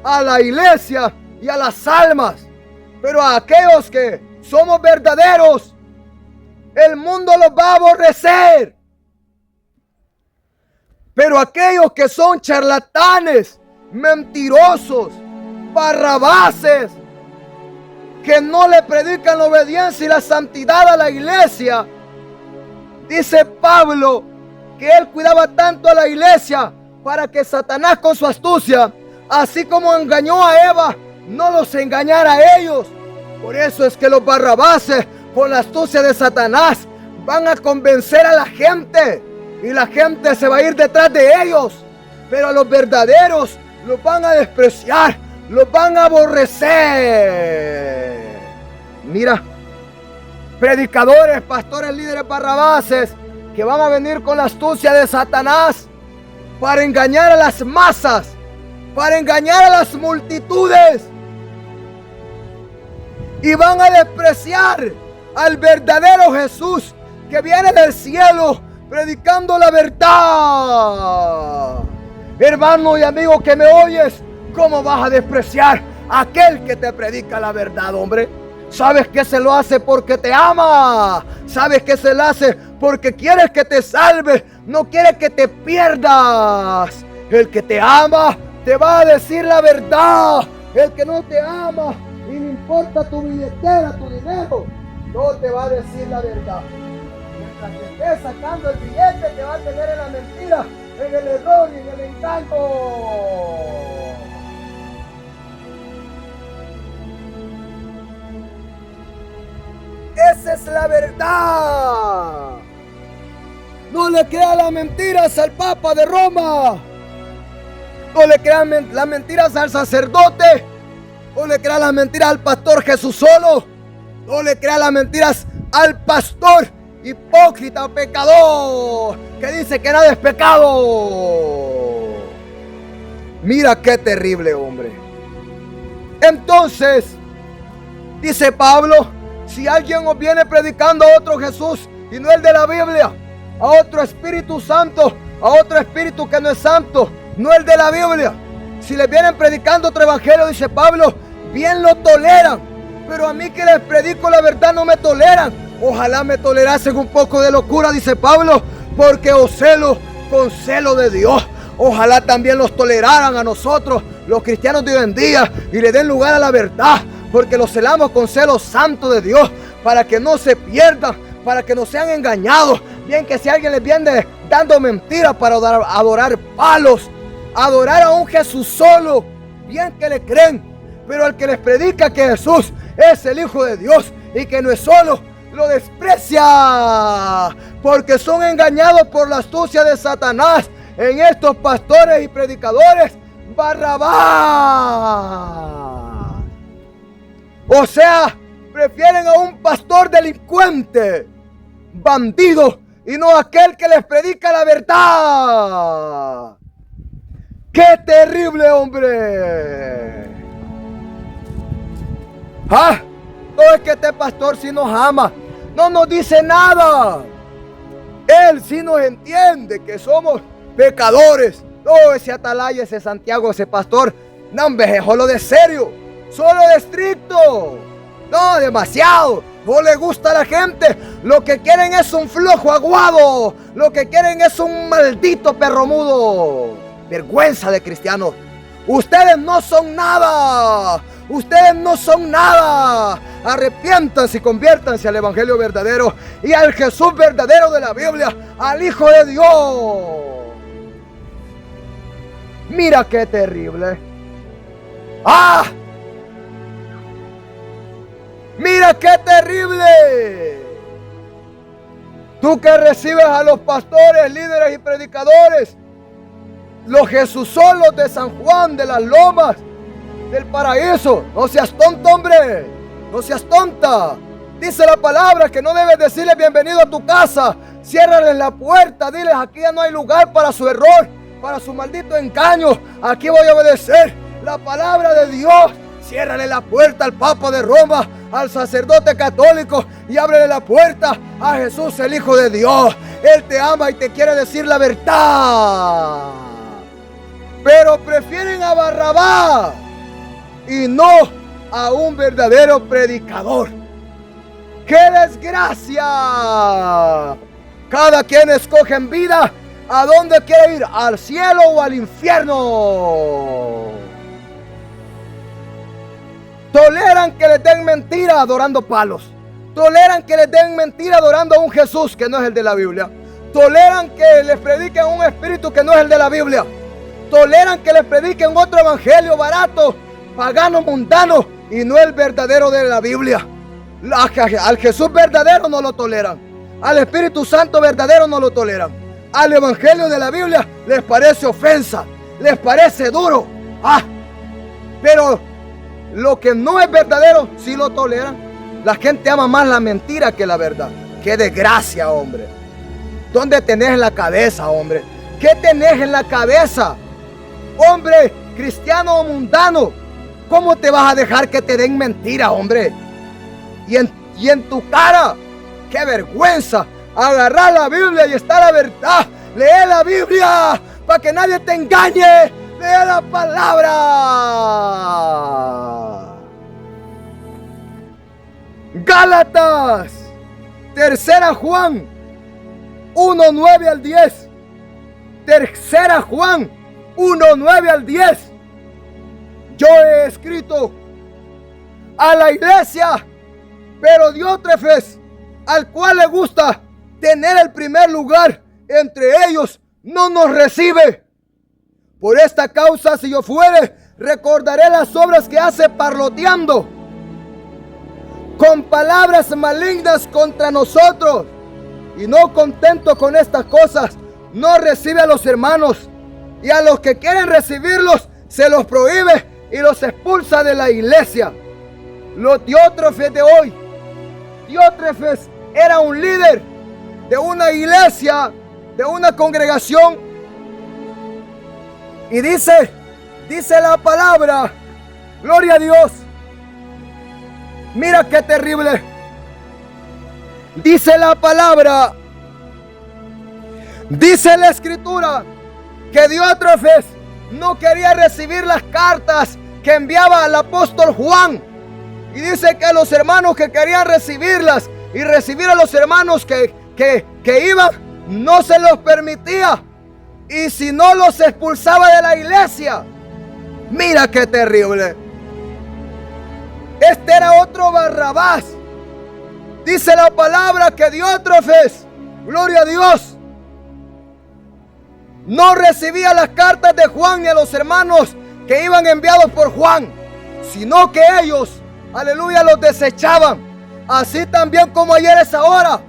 a la iglesia y a las almas. Pero a aquellos que somos verdaderos, el mundo los va a aborrecer. Pero aquellos que son charlatanes, mentirosos, barrabases, que no le predican la obediencia y la santidad a la iglesia, dice Pablo que él cuidaba tanto a la iglesia para que Satanás con su astucia, así como engañó a Eva, no los engañara a ellos. Por eso es que los barrabases, con la astucia de Satanás, van a convencer a la gente y la gente se va a ir detrás de ellos. Pero a los verdaderos los van a despreciar, los van a aborrecer. Mira, predicadores, pastores, líderes, barrabases, que van a venir con la astucia de Satanás para engañar a las masas, para engañar a las multitudes, y van a despreciar al verdadero Jesús que viene del cielo predicando la verdad. Hermano y amigo que me oyes, ¿cómo vas a despreciar a aquel que te predica la verdad, hombre? Sabes que se lo hace porque te ama. Sabes que se lo hace porque quiere que te salves, no quiere que te pierdas. El que te ama te va a decir la verdad. El que no te ama y le importa tu billetera, tu dinero, no te va a decir la verdad. Mientras que estés sacando el billete, te va a tener en la mentira, en el error y en el engaño. Esa es la verdad. No le crean las mentiras al Papa de Roma. No le crean las mentiras al sacerdote. No le crean las mentiras al pastor Jesús solo. No le crean las mentiras al pastor hipócrita o pecador que dice que nada es pecado. Mira qué terrible, hombre. Entonces, dice Pablo, si alguien os viene predicando a otro Jesús y no el de la Biblia, a otro Espíritu Santo, a otro Espíritu que no es santo, no el de la Biblia, si les vienen predicando otro evangelio, dice Pablo, bien lo toleran, pero a mí que les predico la verdad no me toleran. Ojalá me tolerasen un poco de locura, dice Pablo, porque os celo con celo de Dios. Ojalá también los toleraran a nosotros, los cristianos de hoy en día, y le den lugar a la verdad, porque los celamos con celo santo de Dios, para que no se pierdan, para que no sean engañados. Bien que si alguien les viene dando mentiras para adorar palos, adorar a un Jesús solo, bien que le creen. Pero el que les predica que Jesús es el Hijo de Dios y que no es solo, lo desprecia, porque son engañados por la astucia de Satanás en estos pastores y predicadores. Barrabás. O sea, prefieren a un pastor delincuente, bandido, y no a aquel que les predica la verdad. ¡Qué terrible, hombre! ¡Ah! No es que este pastor sí nos ama, no nos dice nada. Él sí nos entiende que somos pecadores. No, ese atalaya, ese Santiago, ese pastor, no, hombre, solo de serio, solo de estricto. No, demasiado. No le gusta a la gente. Lo que quieren es un flojo aguado. Lo que quieren es un maldito perro mudo. Vergüenza de cristianos. Ustedes no son nada. Ustedes no son nada. Arrepiéntanse y conviértanse al evangelio verdadero y al Jesús verdadero de la Biblia, al Hijo de Dios. Mira qué terrible. ¡Ah! ¡Mira qué terrible! Tú que recibes a los pastores, líderes y predicadores, los Jesusolos de San Juan, de las Lomas, del Paraíso. No seas tonto, hombre. No seas tonta. Dice la palabra que no debes decirles bienvenido a tu casa. Ciérrales la puerta. Diles, aquí ya no hay lugar para su error, para su maldito engaño. Aquí voy a obedecer la palabra de Dios. Ciérrale la puerta al Papa de Roma, al sacerdote católico, y ábrele la puerta a Jesús, el Hijo de Dios. Él te ama y te quiere decir la verdad. Pero prefieren a Barrabás y no a un verdadero predicador. ¡Qué desgracia! Cada quien escoge en vida a dónde quiere ir, al cielo o al infierno. Toleran que les den mentira adorando palos. Toleran que les den mentira adorando a un Jesús que no es el de la Biblia. Toleran que les prediquen un espíritu que no es el de la Biblia. Toleran que les prediquen otro evangelio barato, pagano, mundano, y no el verdadero de la Biblia. Al Jesús verdadero no lo toleran. Al Espíritu Santo verdadero no lo toleran. Al evangelio de la Biblia les parece ofensa, les parece duro. Pero lo que no es verdadero sí lo toleran. La gente ama más la mentira que la verdad. ¡Qué desgracia, hombre! ¿Dónde tenés la cabeza, hombre? ¿Qué tenés en la cabeza? Hombre, cristiano o mundano, ¿cómo te vas a dejar que te den mentira, hombre? Y en tu cara, ¡qué vergüenza! Agarrar la Biblia y está la verdad. Lee la Biblia para que nadie te engañe. Lee la palabra. Gálatas, 3 Juan 1:9 al 10. 3 Juan 1:9 al 10. Yo he escrito a la iglesia, pero Diótrefes, al cual le gusta tener el primer lugar entre ellos, no nos recibe. Por esta causa, si yo fuere, recordaré las obras que hace parloteando con palabras malignas contra nosotros, y no contento con estas cosas, no recibe a los hermanos, y a los que quieren recibirlos se los prohíbe y los expulsa de la iglesia. Los Diótrefes de hoy. Diótrefes era un líder de una iglesia, de una congregación, y dice la palabra, gloria a Dios. Mira qué terrible. Dice la palabra, dice la escritura, que Diótrefes no quería recibir las cartas que enviaba el apóstol Juan. Y dice que a los hermanos que querían recibirlas y recibir a los hermanos que iban, no se los permitía. Y si no, los expulsaba de la iglesia. Mira qué terrible. Este era otro Barrabás. Dice la palabra que Diótrefes, gloria a Dios, no recibía las cartas de Juan ni a los hermanos que iban enviados por Juan, sino que ellos, aleluya, los desechaban. Así también como ayer es ahora,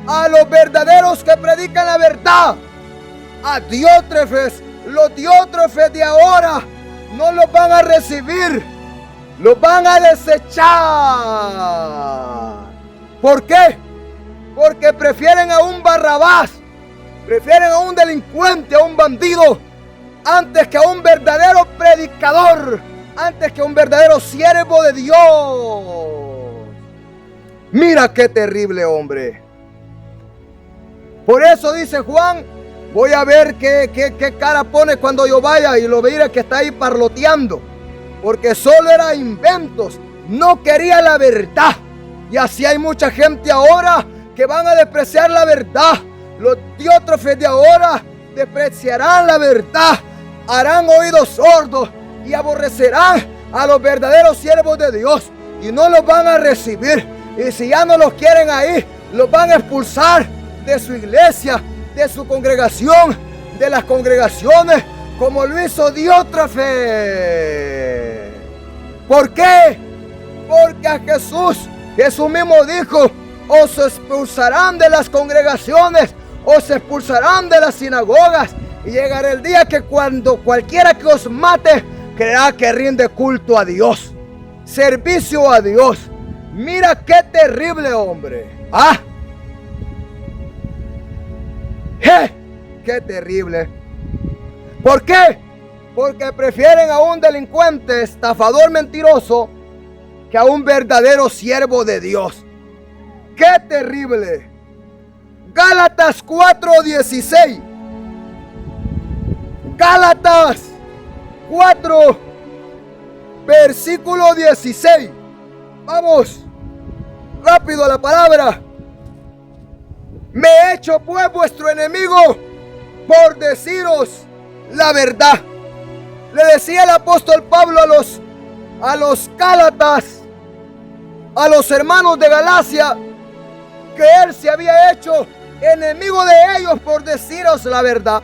a los verdaderos que predican la verdad, a Diótrefes, los Diótrefes de ahora no los van a recibir, los van a desechar. ¿Por qué? Porque prefieren a un Barrabás, prefieren a un delincuente, a un bandido, antes que a un verdadero predicador, antes que a un verdadero siervo de Dios. Mira qué terrible hombre. Por eso dice Juan, voy a ver qué cara pone cuando yo vaya, y lo veré que está ahí parloteando, porque solo era inventos, no quería la verdad. Y así hay mucha gente ahora que van a despreciar la verdad. Los Diótrefes de ahora despreciarán la verdad, harán oídos sordos y aborrecerán a los verdaderos siervos de Dios y no los van a recibir. Y si ya no los quieren ahí, los van a expulsar de su iglesia, de su congregación, de las congregaciones, como lo hizo Diótrefes. ¿Por qué? Porque a Jesús mismo dijo, os expulsarán de las congregaciones, os expulsarán de las sinagogas, y llegará el día que cuando cualquiera que os mate creerá que rinde culto a Dios, servicio a Dios. Mira qué terrible hombre. Qué terrible. ¿Por qué? Porque prefieren a un delincuente, estafador, mentiroso, que a un verdadero siervo de Dios. ¡Qué terrible! Gálatas 4:16. Gálatas 4, versículo 16. Vamos, rápido a la palabra. Me he hecho pues vuestro enemigo por deciros la verdad. Le decía el apóstol Pablo a los Gálatas, a los hermanos de Galacia, que él se había hecho enemigo de ellos por deciros la verdad.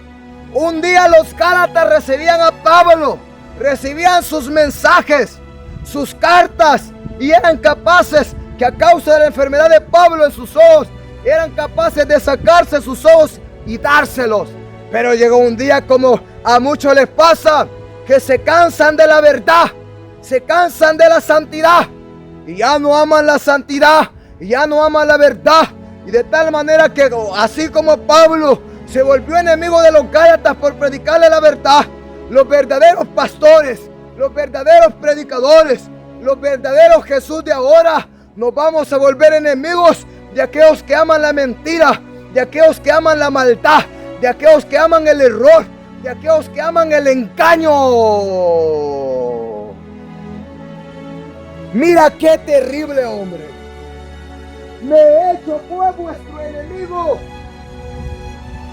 Un día los Gálatas recibían a Pablo, recibían sus mensajes, sus cartas, y eran capaces que a causa de la enfermedad de Pablo en sus ojos, eran capaces de sacarse sus ojos y dárselos. Pero llegó un día, como a muchos les pasa, que se cansan de la verdad, se cansan de la santidad, y ya no aman la santidad, y ya no aman la verdad. Y de tal manera que, así como Pablo se volvió enemigo de los Gálatas por predicarle la verdad, los verdaderos pastores, los verdaderos predicadores, los verdaderos Jesús de ahora, nos vamos a volver enemigos de aquellos que aman la mentira, de aquellos que aman la maldad, de aquellos que aman el error, de aquellos que aman el engaño. Mira qué terrible hombre. Me he hecho pues vuestro enemigo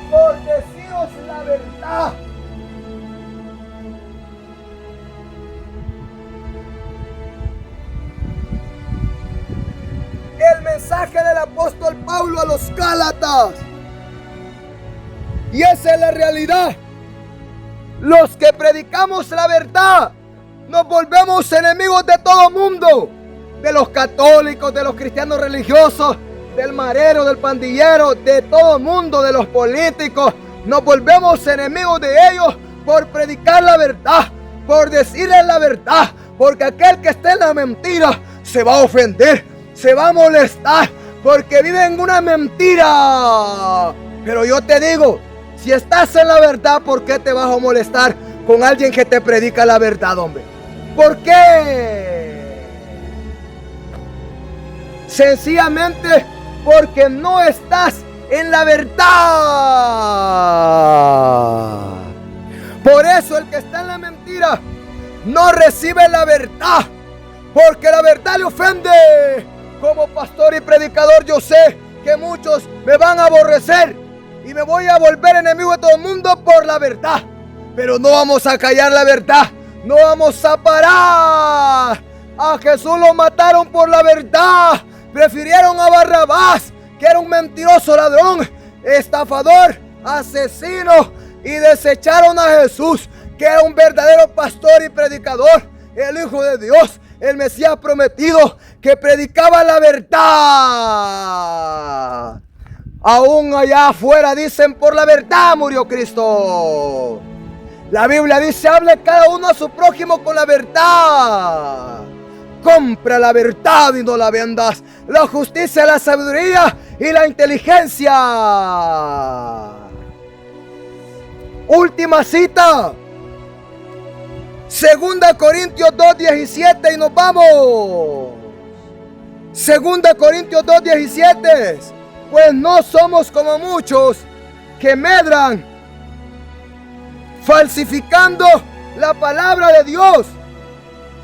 por deciros la verdad. El mensaje del apóstol Pablo a los Gálatas. Y esa es la realidad. Los que predicamos la verdad nos volvemos enemigos de todo mundo. De los católicos, de los cristianos religiosos, del marero, del pandillero, de todo mundo, de los políticos. Nos volvemos enemigos de ellos por predicar la verdad, por decirles la verdad. Porque aquel que esté en la mentira se va a ofender, se va a molestar, porque vive en una mentira. Pero yo te digo, si estás en la verdad, ¿por qué te vas a molestar con alguien que te predica la verdad, hombre? ¿Por qué? Sencillamente porque no estás en la verdad. Por eso el que está en la mentira no recibe la verdad, porque la verdad le ofende. Como pastor y predicador, yo sé que muchos me van a aborrecer y me voy a volver enemigo de todo el mundo por la verdad. Pero no vamos a callar la verdad, no vamos a parar. A Jesús lo mataron por la verdad. Prefirieron a Barrabás, que era un mentiroso ladrón, estafador, asesino, y desecharon a Jesús, que era un verdadero pastor y predicador, el Hijo de Dios, el Mesías prometido, que predicaba la verdad. Aún allá afuera dicen: por la verdad murió Cristo. La Biblia dice: hable cada uno a su prójimo con la verdad. Compra la verdad y no la vendas. La justicia, la sabiduría y la inteligencia. Última cita. 2 Corintios 2:17 y nos vamos. 2 Corintios 2:17. Pues no somos como muchos que medran, falsificando la palabra de Dios,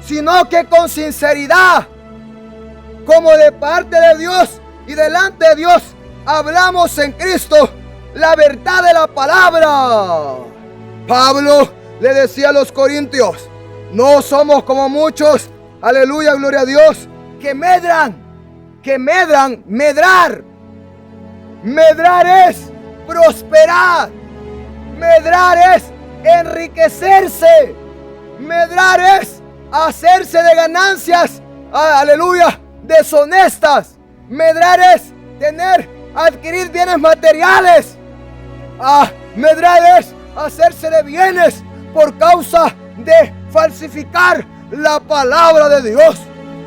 sino que con sinceridad, como de parte de Dios y delante de Dios, hablamos en Cristo la verdad de la palabra. Pablo le decía a los corintios: no somos como muchos, aleluya, gloria a Dios, que medran, medrar. Medrar es prosperar. Medrar es enriquecerse. Medrar es hacerse de ganancias, aleluya, deshonestas. Medrar es adquirir bienes materiales. Medrar es hacerse de bienes por causa de falsificar la palabra de Dios,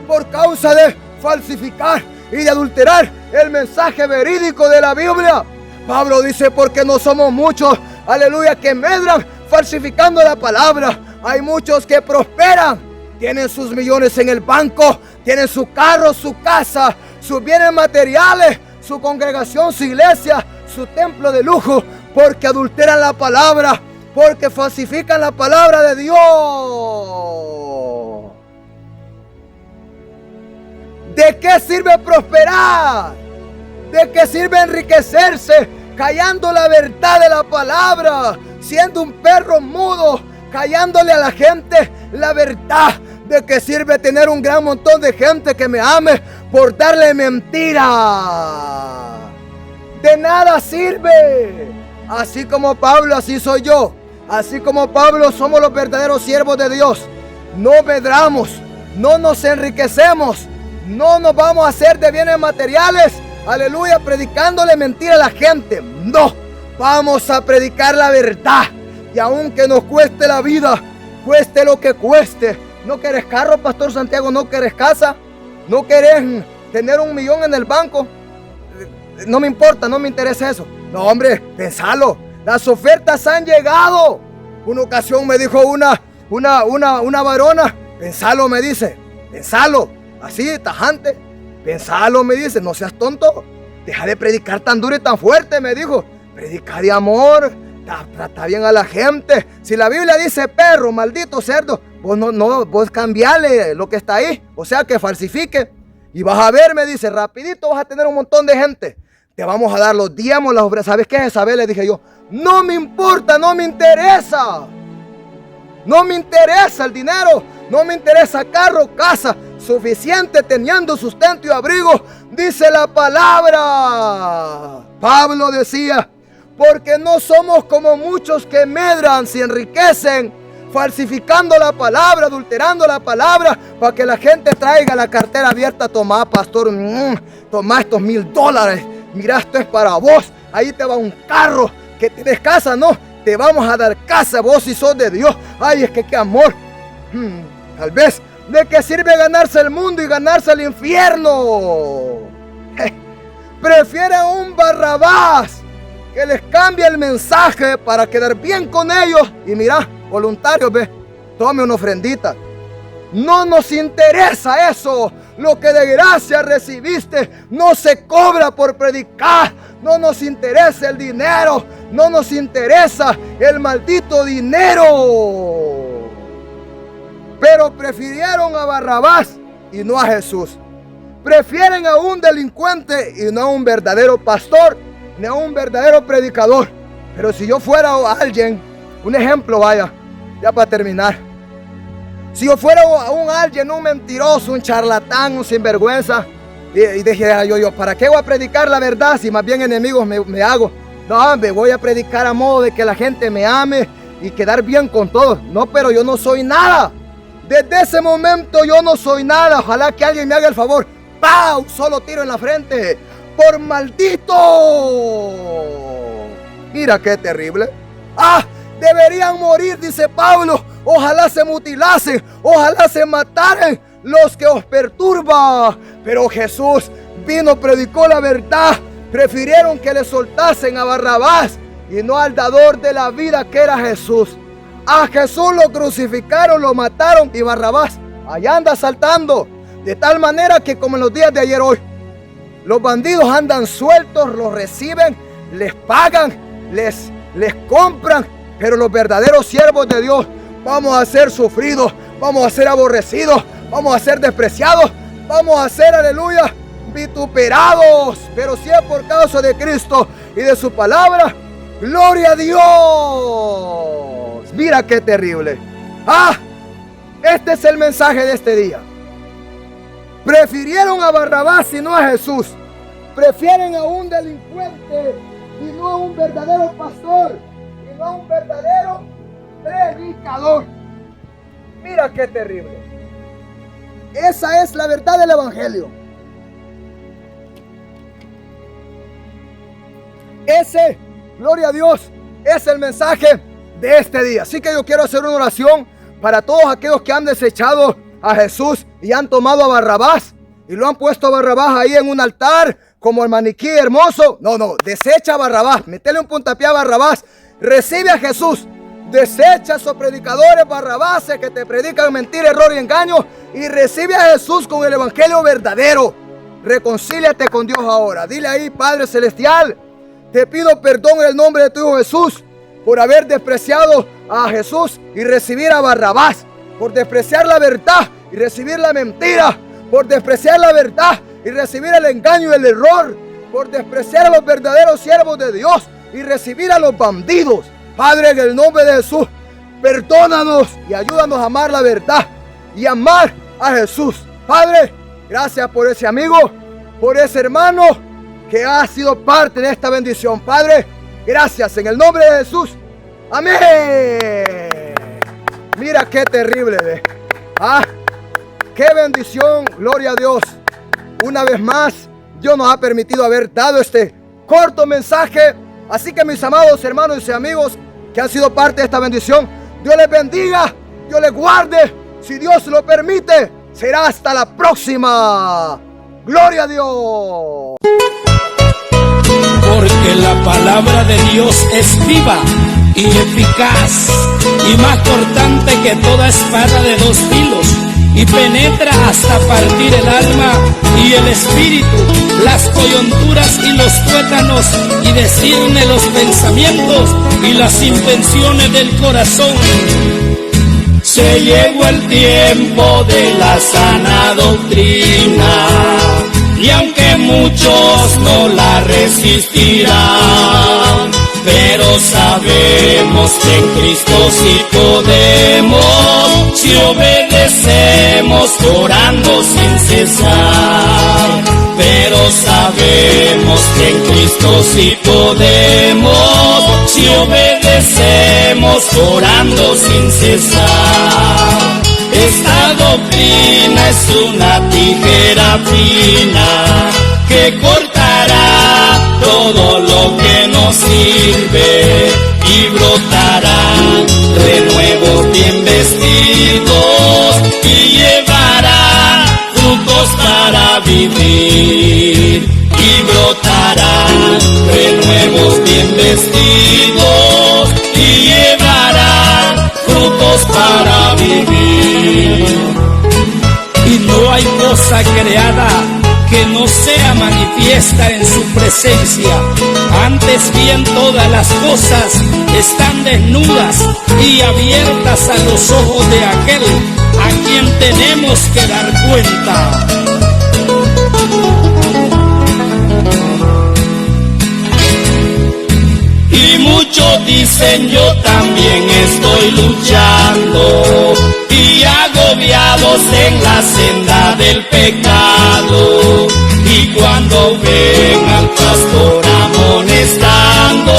por causa de falsificar y de adulterar el mensaje verídico de la Biblia. Pablo dice: porque no somos muchos, aleluya, que medran falsificando la palabra. Hay muchos que prosperan, tienen sus millones en el banco, tienen su carro, su casa, sus bienes materiales, su congregación, su iglesia, su templo de lujo, porque adulteran la palabra, porque falsifican la palabra de Dios. ¿De qué sirve prosperar? ¿De qué sirve enriquecerse callando la verdad de la palabra? Siendo un perro mudo, callándole a la gente la verdad. ¿De qué sirve tener un gran montón de gente que me ame por darle mentira? De nada sirve. Así como Pablo, así soy yo. Así como Pablo, somos los verdaderos siervos de Dios. No medramos, no nos enriquecemos, no nos vamos a hacer de bienes materiales, aleluya, predicándole mentira a la gente. No, vamos a predicar la verdad. Y aunque nos cueste la vida, cueste lo que cueste. ¿No querés carro, Pastor Santiago? ¿No querés casa? ¿No querés tener 1 millón en el banco? No me importa, no me interesa eso. No, hombre, pensalo. Las ofertas han llegado. Una ocasión me dijo una varona: pensalo, me dice. Pensalo. Así, tajante. Pensalo, me dice. No seas tonto. Deja de predicar tan duro y tan fuerte, me dijo. Predica de amor. Trata bien a la gente. Si la Biblia dice perro, maldito cerdo, vos cambiale lo que está ahí. O sea, que falsifique. Y vas a ver, me dice, rapidito vas a tener un montón de gente. Te vamos a dar los diezmos, las obras. ¿Sabes qué es esa vez? Le dije yo: no me importa, no me interesa. No me interesa el dinero. No me interesa carro, casa. Suficiente teniendo sustento y abrigo, dice la palabra. Pablo decía: porque no somos como muchos que medran, se enriquecen, falsificando la palabra, adulterando la palabra, para que la gente traiga la cartera abierta. Tomá, pastor, tomá estos $1000. Mira, esto es para vos. Ahí te va un carro. Que tienes casa, no. Te vamos a dar casa, vos si sos de Dios. Ay, es que qué amor. Tal vez, ¿de qué sirve ganarse el mundo y ganarse el infierno? Prefieren un Barrabás que les cambie el mensaje para quedar bien con ellos. Y mira, voluntarios, ve, tome una ofrendita. No nos interesa eso. Lo que de gracia recibiste no se cobra por predicar. No nos interesa el dinero. No nos interesa el maldito dinero. Pero prefirieron a Barrabás y no a Jesús. Prefieren a un delincuente y no a un verdadero pastor, ni a un verdadero predicador. Pero si yo fuera alguien, un ejemplo, vaya, ya para terminar. Si yo fuera un mentiroso, un charlatán, un sinvergüenza, Y dije yo, ¿para qué voy a predicar la verdad si más bien enemigos me hago? No, me voy a predicar a modo de que la gente me ame y quedar bien con todos. No, pero yo no soy nada. Desde ese momento yo no soy nada. Ojalá que alguien me haga el favor. ¡Pau! Solo tiro en la frente. ¡Por maldito! Mira qué terrible. ¡Ah! Deberían morir, dice Pablo. Ojalá se mutilasen. Ojalá se mataran los que os perturban. Pero Jesús vino, predicó la verdad. Prefirieron que le soltasen a Barrabás y no al dador de la vida, que era Jesús. A Jesús lo crucificaron, lo mataron, y Barrabás allá anda saltando. De tal manera que, como en los días de ayer hoy, los bandidos andan sueltos, los reciben, les pagan, les compran. Pero los verdaderos siervos de Dios vamos a ser sufridos, vamos a ser aborrecidos, vamos a ser despreciados, vamos a ser, aleluya, vituperados. Pero si es por causa de Cristo y de su palabra, gloria a Dios. Mira qué terrible. Este es el mensaje de este día. Prefirieron a Barrabás y no a Jesús. Prefieren a un delincuente y no a un verdadero pastor, y no a un verdadero predicador. Mira qué terrible. Esa es la verdad del evangelio. Ese, gloria a Dios, es el mensaje de este día. Así que yo quiero hacer una oración para todos aquellos que han desechado a Jesús y han tomado a Barrabás y lo han puesto a Barrabás ahí en un altar como el maniquí hermoso. No, desecha a Barrabás, métele un puntapié a Barrabás, recibe a Jesús, desecha a esos predicadores barrabases que te predican mentira, error y engaño, y recibe a Jesús con el evangelio verdadero. Reconcíliate con Dios ahora. Dile ahí: Padre Celestial, te pido perdón en el nombre de tu Hijo Jesús por haber despreciado a Jesús y recibir a Barrabás, por despreciar la verdad y recibir la mentira, por despreciar la verdad y recibir el engaño y el error, por despreciar a los verdaderos siervos de Dios y recibir a los bandidos. Padre, en el nombre de Jesús, perdónanos y ayúdanos a amar la verdad y amar a Jesús. Padre, gracias por ese amigo, por ese hermano que ha sido parte de esta bendición. Padre, gracias en el nombre de Jesús. Amén. Mira qué terrible, qué bendición, gloria a Dios. Una vez más, Dios nos ha permitido haber dado este corto mensaje. Así que, mis amados hermanos y amigos que han sido parte de esta bendición, Dios les bendiga, Dios les guarde. Si Dios lo permite, será hasta la próxima. Gloria a Dios. Porque la palabra de Dios es viva y eficaz y más cortante que toda espada de dos filos, y penetra hasta partir el alma y el espíritu, las coyunturas y los tuétanos, y discierne los pensamientos y las intenciones del corazón. Se llegó el tiempo de la sana doctrina, y aunque muchos no la resistirán, pero sabemos que en Cristo sí podemos, si obedecemos orando sin cesar. Pero sabemos que en Cristo sí podemos, si obedecemos orando sin cesar. Esta doctrina es una tijera fina que cortará todo lo que nos sirve, y brotarán renuevos bien vestidos, y llevarán frutos para vivir, y brotarán renuevos bien vestidos, y llevarán frutos para vivir. Y no hay cosa creada que no sea manifiesta en su presencia. Antes bien, todas las cosas están desnudas y abiertas a los ojos de aquel a quien tenemos que dar cuenta. Y muchos dicen: yo también estoy luchando y hago agobiados en la senda del pecado. Y cuando ven al pastor amonestando,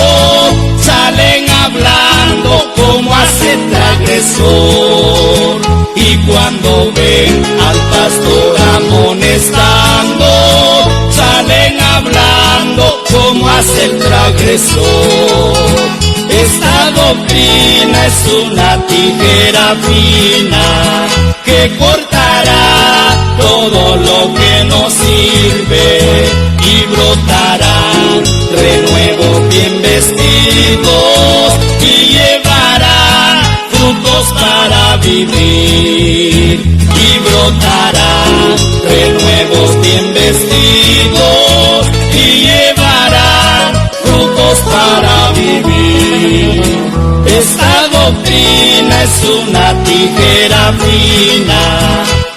salen hablando como hace el transgresor. Y cuando ven al pastor amonestando, salen hablando como hace el transgresor. Esta doctrina es una tijera fina que cortará todo lo que nos sirve y brotarán renuevos bien vestidos y llevarán frutos para vivir. Y brotarán renuevos bien vestidos y llevarán frutos para vivir. Esta doctrina es una tijera fina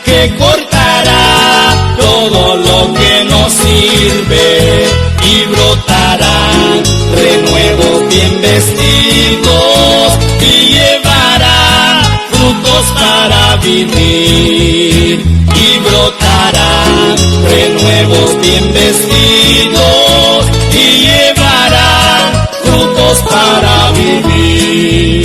que cortará todo lo que nos sirve y brotarán renuevos bien vestidos y llevarán frutos para vivir. Y brotarán renuevos bien vestidos y llevarán frutos para vivir.